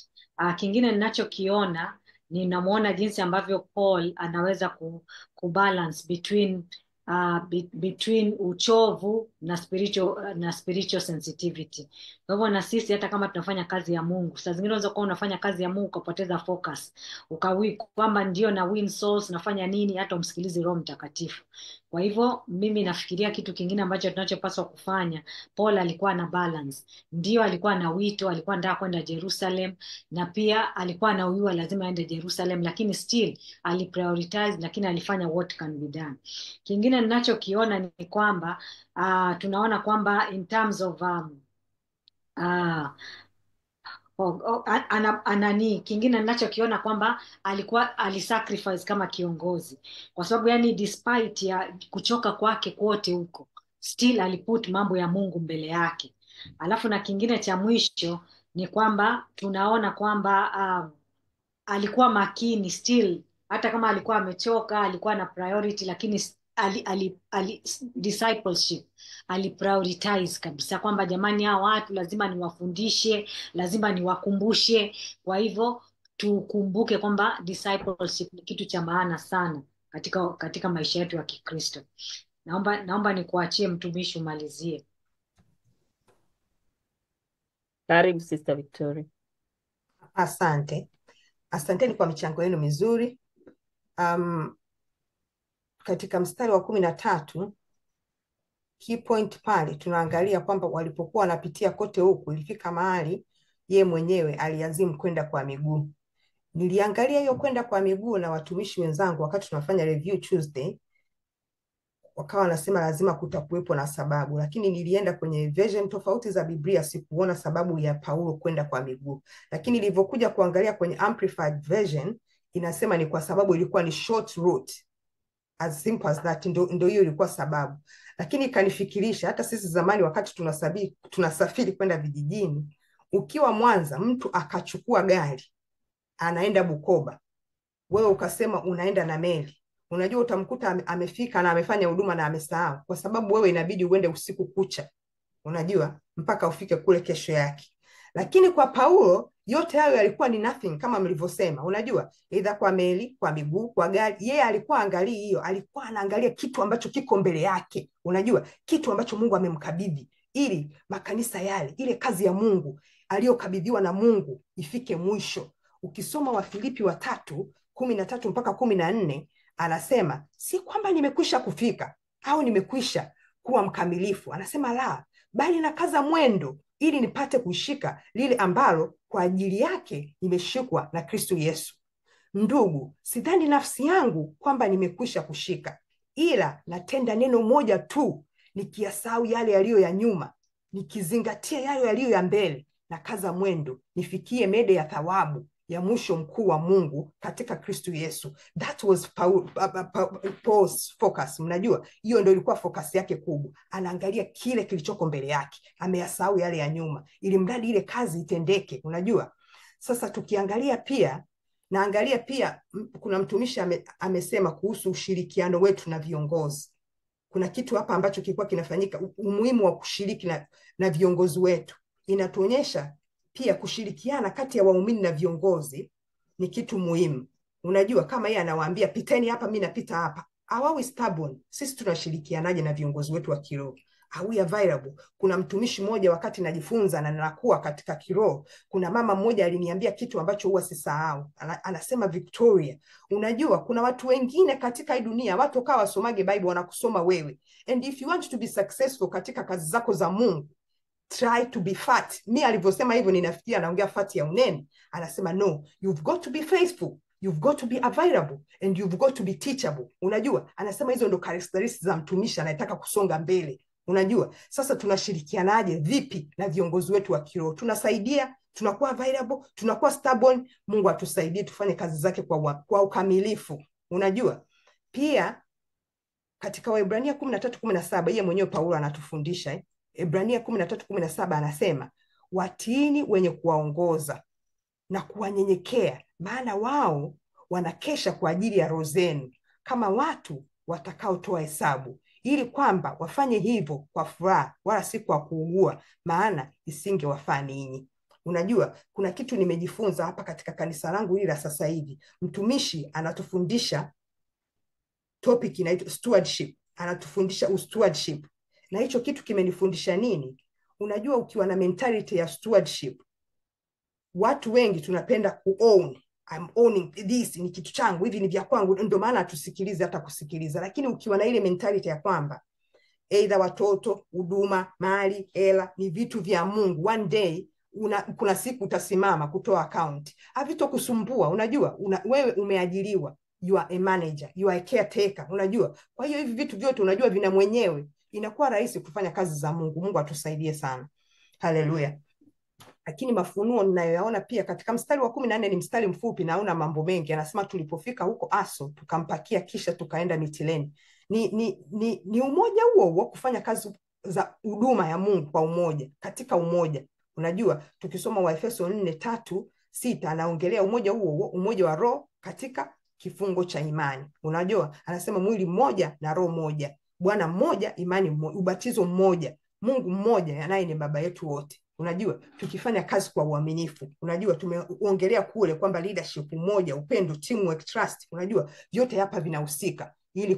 Kingine ninachokiona, ninamwona jinsi ambavyo Paul anaweza kubalance between uchovu na spiritual sensitivity. Kwa hivyo na sisi hata kama tunafanya kazi ya Mungu, saa zingine unaweza kuwa unafanya kazi ya Mungu ukapoteza focus, kwamba ndio na win souls, nafanya nini, hata umsikilize Roho Mtakatifu. Kwa hivyo mimi nafikiria kitu kingine ambacho tunachopaswa kufanya, Paul alikuwa na balance. Ndio alikuwa na wito, alikuwa anataka kwenda Jerusalem, na pia alikuwa anauyua lazima aende Jerusalem, lakini still aliprioritize, lakini alifanya what can be done. Kingine ninachokiona ni kwamba tunaona kwamba in terms of kingine ninachokiona kwamba alisacrifice kama kiongozi, kwa sababu yani despite ya kuchoka kwake kwote huko, still aliput mambo ya Mungu mbele yake. Alafu na kingine cha mwisho ni kwamba tunaona kwamba alikuwa makini still, hata kama alikuwa amechoka, alikuwa na priority, lakini discipleship aliprioritize kabisa, kwamba jamani, hao watu lazima niwafundishe, lazima niwakumbushe. Kwa hivyo tukumbuke kwamba discipleship ni kitu cha maana sana katika maisha yetu ya Kikristo. Naomba nikuachie mtumishi umalizie. Karibu Sister Victoria. Asanteni kwa michango yenu mizuri. Katika mstari wa 13 key point pale tunaangalia kwamba walipokuwa wanapitia kote huku, ilifika mahali ye mwenyewe aliazimu kwenda kwa miguu. Niliangalia hiyo kwenda kwa miguu na watumishi wenzangu wakati tunafanya review Tuesday, wakawa wanasema lazima kutakuwepo na sababu, lakini nilienda kwenye version tofauti za Biblia sikuona sababu ya Paulo kwenda kwa miguu. Lakini nilivyokuja kuangalia kwenye Amplified version inasema ni kwa sababu ilikuwa ni short route, as simple as that. Ndio hiyo ilikuwa sababu. Lakini ikanifikirisha hata sisi zamani wakati tunasafiri kwenda vijijini, ukiwa Mwanza mtu akachukua gari anaenda Bukoba, wewe ukasema unaenda na meli, unajua utamkuta amefika na amefanya huduma na amesahau, kwa sababu wewe inabidi uende usiku kucha, unajua, mpaka ufike kule kesho yake. Lakini kwa Paulo yote hayo yalikuwa ni nothing, kama mlivyosema, unajua, either kwa meli, kwa miguu, kwa gari. Yeye alikuwa angalia hiyo, alikuwa anaangalia kitu ambacho kiko mbele yake, unajua, kitu ambacho Mungu amemkabidhi, ili makanisa yale, ile kazi ya Mungu aliyokabidhiwa na Mungu ifike mwisho. Ukisoma Wafilipi 3:13 mpaka 14, anasema si kwamba nimekwisha kufika au nimekwisha kuwa mkamilifu, anasema la, bali nakaza mwendo ili nipate kushika lile ambalo kwa ajili yake nimeshikwa na Kristo Yesu. Ndugu, sidhani nafsi yangu kwamba nimekwisha kushika, ila natenda neno moja tu, nikiyasahau yale yaliyo ya nyuma, nikizingatia yale yaliyo ya mbele, na kaza mwendo nifikie mede ya thawabu ya mwisho mkuu wa Mungu katika Kristo Yesu. That was Paul's focus. Mnajua, hiyo ndio ilikuwa focus yake kubwa. Anaangalia kile kilichoko mbele yake, ameyasahau yale ya nyuma, ili mradi ile kazi itendeke, unajua. Sasa tukiangalia pia, naangalia pia kuna mtumishi amesema kuhusu ushirikiano wetu na viongozi. Kuna kitu hapa ambacho kilikuwa kinafanyika, umuhimu wa kushiriki na viongozi wetu. Inatuonyesha pia kushirikiana kati ya waumini na viongozi ni kitu muhimu. Unajua kama yeye anawaambia piteni hapa, mimi napita hapa. Hawawi stubborn. Sisi tunashirikianaje na viongozi wetu wa kiroho? Are we available? Kuna mtumishi mmoja wakati najifunza na ninakuwa katika kiroho, kuna mama mmoja aliniambia kitu ambacho huwa sisahau. Anasema, Victoria, unajua kuna watu wengine katika hii dunia watu kawa wasomage Bible wanakusoma wewe. And if you want to be successful katika kazi zako za Mungu, try to be fat. Mimi alivyosema hivyo ninafikiria anaongea fat ya unene. Anasema no, you've got to be faithful. You've got to be available and you've got to be teachable. Unajua, anasema hizo ndo characteristics za mtumishi anayetaka kusonga mbele. Unajua, sasa tunashirikianaje vipi na viongozi wetu wa kiroho? Tunasaidia, tunakuwa available, tunakuwa stubborn. Mungu atusaidie tufanye kazi zake kwa ukamilifu. Unajua, pia katika Waebrania 13:17 yeye mwenyewe Paulo anatufundisha Ebrania 13:17 anasema, watiini wenye kuwaongoza na kuwanyenyekea, maana wao wanakesha kwa ajili ya roho zenu kama watu watakaotoa hesabu, ili kwamba wafanye hivyo kwa furaha wala si kwa kuugua, maana isingewafaa ninyi. Unajua, kuna kitu nimejifunza hapa katika kanisa langu hili la sasa hivi. Mtumishi anatufundisha topic inaitwa stewardship, anatufundisha stewardship. Na hicho kitu kimenifundisha nini? Unajua, ukiwa na mentality ya stewardship, watu wengi tunapenda ku-own. I'm owning this, ni kitu changu, hivi ni vya kwangu, ndio maana tusikilize hata kusikiliza. Lakini ukiwa na ile mentality ya kwamba either watoto, huduma, mali, hela ni vitu vya Mungu, one day kuna siku utasimama kutoa account, havitokusumbua. Unajua, wewe umeajiriwa, you are a manager, you are a caretaker. Unajua, kwa hiyo hivi vitu vyote unajua vina mwenyewe, inakuwa rahisi kufanya kazi za Mungu. Mungu atusaidie sana. Haleluya. Lakini mafunuo ninayoyaona pia katika mstari wa 14 ni mstari mfupi, naona mambo mengi. Anasema tulipofika huko Aso tukampakia, kisha tukaenda Mitileni. Ni umoja huo kufanya kazi za huduma ya Mungu kwa umoja, katika umoja. Unajua, tukisoma Waefeso 4:3-6 anaongelea umoja huo, umoja wa roho katika kifungo cha imani. Unajua, anasema mwili mmoja na roho moja, Bwana mmoja, imani mmoja, ubatizo mmoja, Mungu mmoja anaye ni baba yetu wote. Unajua, tukifanya kazi kwa uaminifu. Unajua, tumeongelea kule kwamba leadership, umoja, upendo, teamwork, trust. Unajua, vyote hapa vinahusika ili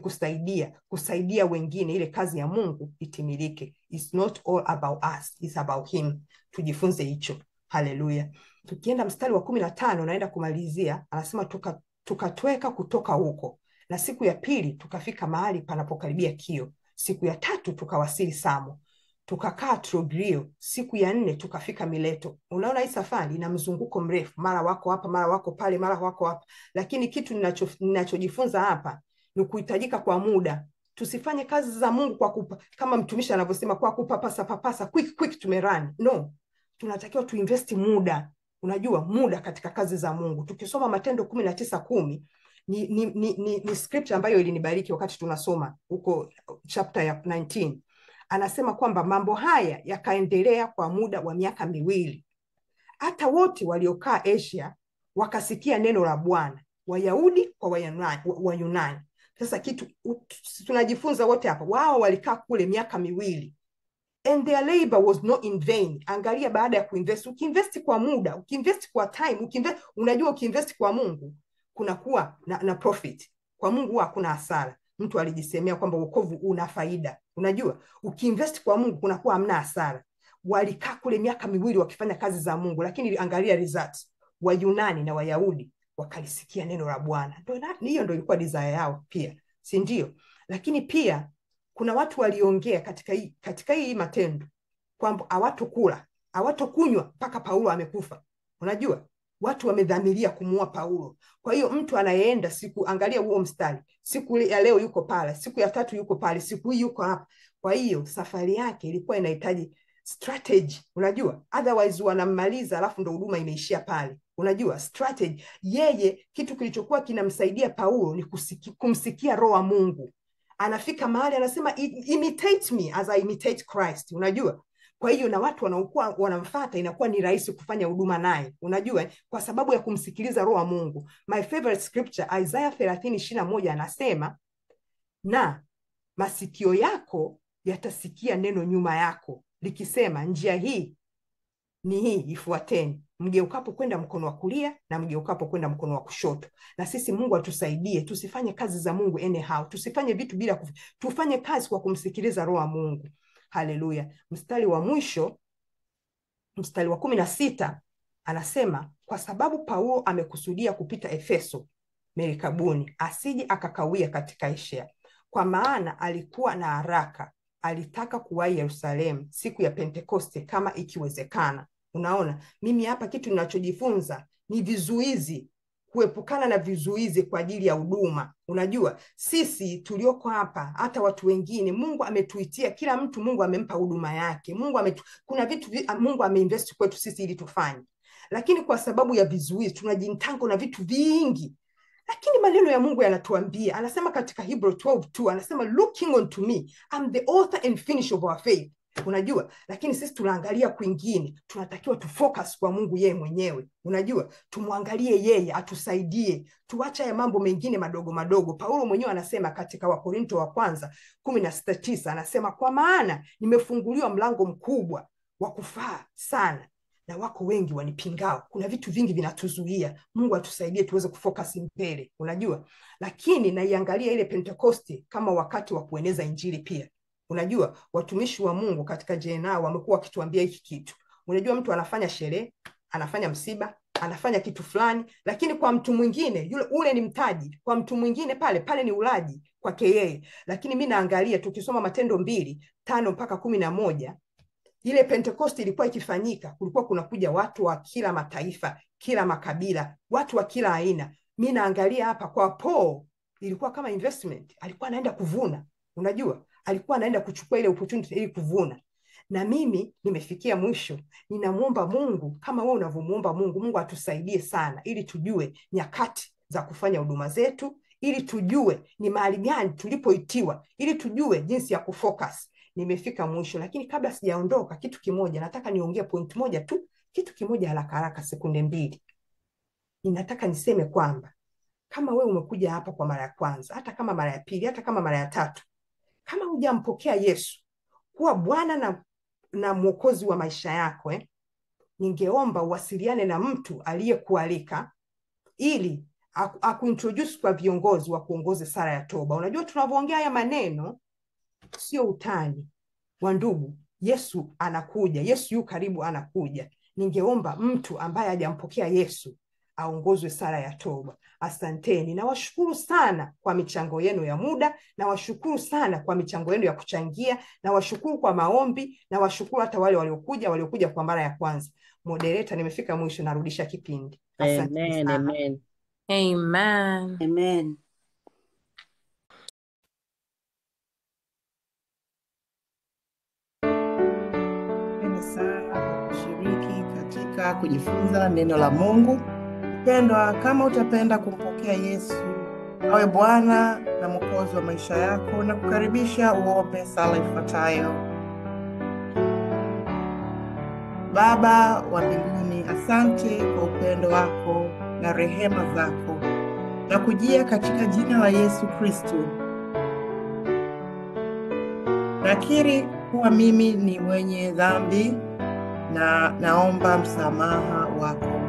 kusaidia wengine, ile kazi ya Mungu itimilike. It's not all about us, it's about him. Tujifunze hicho. Haleluya. Tukienda mstari wa 15 naenda kumalizia, anasema tukatweka kutoka huko, na siku ya pili tukafika mahali panapokaribia Kio. Siku ya tatu tukawasili Samo, tukakaa Trogilio. Siku ya 4 tukafika Mileto. Unaona, hii safari ina mzunguko mrefu, mara wako hapa, mara wako pale, mara wako hapa. Lakini kitu ninachojifunza hapa ni kuhitajika kwa muda. Tusifanye kazi za Mungu kama mtumishi anavyosema, kwa kupapasa quick tumerani. No, tunatakiwa tuinvesti muda. Unajua, muda katika kazi za Mungu. Tukisoma Matendo 19:10 ni scripture ambayo ilinibariki wakati tunasoma huko chapter ya 19. Anasema kwamba mambo haya yakaendelea kwa muda wa miaka 2. Hata wote waliokaa Asia wakasikia neno la Bwana, Wayahudi kwa Wayunani. Sasa kitu tunajifunza wote hapa, wao walikaa kule miaka 2. And their labor was not in vain. Angalia, baada ya kuinvest, ukiinvest kwa muda, ukiinvest kwa time, unajua ukiinvest kwa Mungu kunakuwa na profit. Kwa Mungu hakuna hasara. Mtu alijisemea kwamba wokovu una faida. Unajua, ukiinvest kwa Mungu kunakuwa hamna hasara. Walikaa kule miaka 2 wakifanya kazi za Mungu, lakini angalia results. Wayunani na Wayahudi wakalisikia neno la Bwana. Hiyo ndio ilikuwa desire yao pia, si ndio? Lakini pia kuna watu waliongea katika hii Matendo kwamba hawatokula, hawatokunywa mpaka Paulo amekufa. Unajua, watu wamedhamiria kumuua Paulo. Kwa hiyo mtu anayeenda angalia huo mstari, siku ya leo yuko pale, siku ya 3 yuko pale, siku hii yuko hapa. Kwa hiyo safari yake ilikuwa inahitaji strategy. Unajua, otherwise wanamaliza alafu ndo huduma imeishia pale. Unajua, strategy. Yeye kitu kilichokuwa kinamsaidia Paulo ni kumsikia roho wa Mungu. Anafika mahali anasema imitate me as I imitate Christ. Unajua, kwa hiyo na watu wanaokuwa wanamfuata inakuwa ni rahisi kufanya huduma naye. Unajua, kwa sababu ya kumsikiliza roho wa Mungu. My favorite scripture Isaiah 30:21 anasema, na masikio yako yatasikia neno nyuma yako likisema, njia hii ni hii, ifuateni, mgeukapo kwenda mkono wa kulia na mgeukapo kwenda mkono wa kushoto. Na sisi Mungu atusaidie, tusifanye kazi za Mungu anyhow, tusifanye vitu bila tufanye kazi kwa kumsikiliza Roho wa Mungu. Haleluya. Mstari wa mwisho, mstari wa 16 anasema, kwa sababu Paulo amekusudia kupita Efeso merikabuni, asije akakawia katika Asia, kwa maana alikuwa na haraka, alitaka kuwahi Yerusalemu siku ya Pentekoste kama ikiwezekana. Unaona, mimi hapa kitu ninachojifunza ni vizuizi, kuepukana na vizuizi kwa ajili ya huduma. Unajua, sisi tulioko hapa, hata watu wengine, Mungu ametuitia, kila mtu Mungu amempa huduma yake. Kuna vitu Mungu ameinvest kwetu sisi ili tufanye. Lakini kwa sababu ya vizuizi tunajintango na vitu vingi. Lakini maneno ya Mungu yanatuambia, anasema katika Hebrew 12:2, anasema looking unto me, I'm the author and finisher of our faith. Unajua, lakini sisi tunaangalia kwingine, tunatakiwa tufocus kwa Mungu yeye mwenyewe. Unajua, tumwangalie yeye, atusaidie, tuacha ya mambo mengine madogo madogo. Paulo mwenyewe anasema katika Wakorinto wa kwanza 16:9, anasema kwa maana nimefunguliwa mlango mkubwa wa kufaa sana, na wako wengi wanipingao. Kuna vitu vingi vinatuzuia. Mungu atusaidie tuweze kufocus mbele. Unajua, lakini naiangalia ile Pentekoste kama wakati wa kueneza injili pia. Unajua, watumishi wa Mungu katika JNA wamekuwa wakituambia hiki kitu. Unajua, mtu anafanya sherehe, anafanya msiba, anafanya kitu fulani, lakini kwa mtu mwingine ule ni mtaji, kwa mtu mwingine pale ni ulaji kwake yeye. Lakini mimi naangalia, tukisoma Matendo 2:5 mpaka 11, ile Pentekoste ilikuwa ikifanyika, kulikuwa kunakuja watu wa kila mataifa, kila makabila, watu wa kila aina. Mimi naangalia hapa kwa Paul, ilikuwa kama investment, alikuwa anaenda kuvuna. Unajua, alikuwa anaenda kuchukua ile opportunity ili kuvuna. Na mimi nimefikia mwisho, ninamuomba Mungu kama wewe unavyomuomba Mungu, Mungu atusaidie sana ili tujue nyakati za kufanya huduma zetu, ili tujue ni mahali gani tulipoitiwa, ili tujue jinsi ya kufocus. Nimefika mwisho, lakini kabla sijaondoka, kitu kimoja nataka niongee, point moja tu, kitu kimoja haraka haraka, sekunde 2. Ninataka niseme kwamba kama wewe umekuja hapa kwa mara ya kwanza, hata kama mara ya pili, hata kama mara ya tatu, kama hujampokea Yesu kuwa Bwana na Mwokozi wa maisha yako, ningeomba uwasiliane na mtu aliyekualika ili akuintroduce kwa viongozi wa kuongoze sala ya toba. Unajua, tunavyoongea haya maneno sio utani wa ndugu. Yesu anakuja, Yesu yu karibu, anakuja. Ningeomba mtu ambaye hajampokea Yesu aongozwe sala ya toba. Asanteni. Nawashukuru sana kwa michango yenu ya muda, nawashukuru sana kwa michango yenu ya kuchangia, nawashukuru kwa maombi, nawashukuru hata wale waliokuja kwa mara ya kwanza. Moderator, nimefika mwisho, narudisha kipindi. Asante Amen, sana. amen. Amen. Amen. Asante sana kwa kushiriki katika kujifunza neno la Mungu. Mpendwa, kama utapenda kumpokea Yesu awe Bwana na Mwokozi wa maisha yako, na kukaribisha uombe sala ifuatayo. Baba wa mbinguni, asante kwa upendo wako na rehema zako, na kujia katika jina la Yesu Kristo. Nakiri kuwa mimi ni mwenye dhambi na naomba msamaha wako.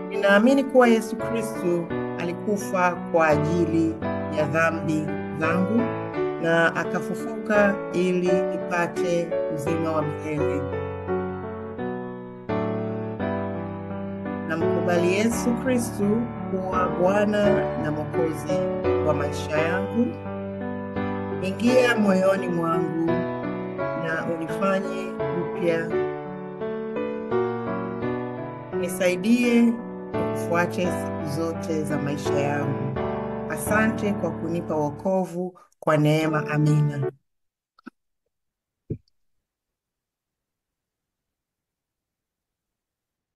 Ninaamini kuwa Yesu Kristo alikufa kwa ajili ya dhambi zangu na akafufuka ili nipate uzima wa milele. Namkubali Yesu Kristo kuwa Bwana na Mwokozi wa maisha yangu. Ingia moyoni mwangu na unifanye upya. Nisaidie nikufuate siku zote za maisha yangu. Asante kwa kunipa wokovu kwa neema. Amina.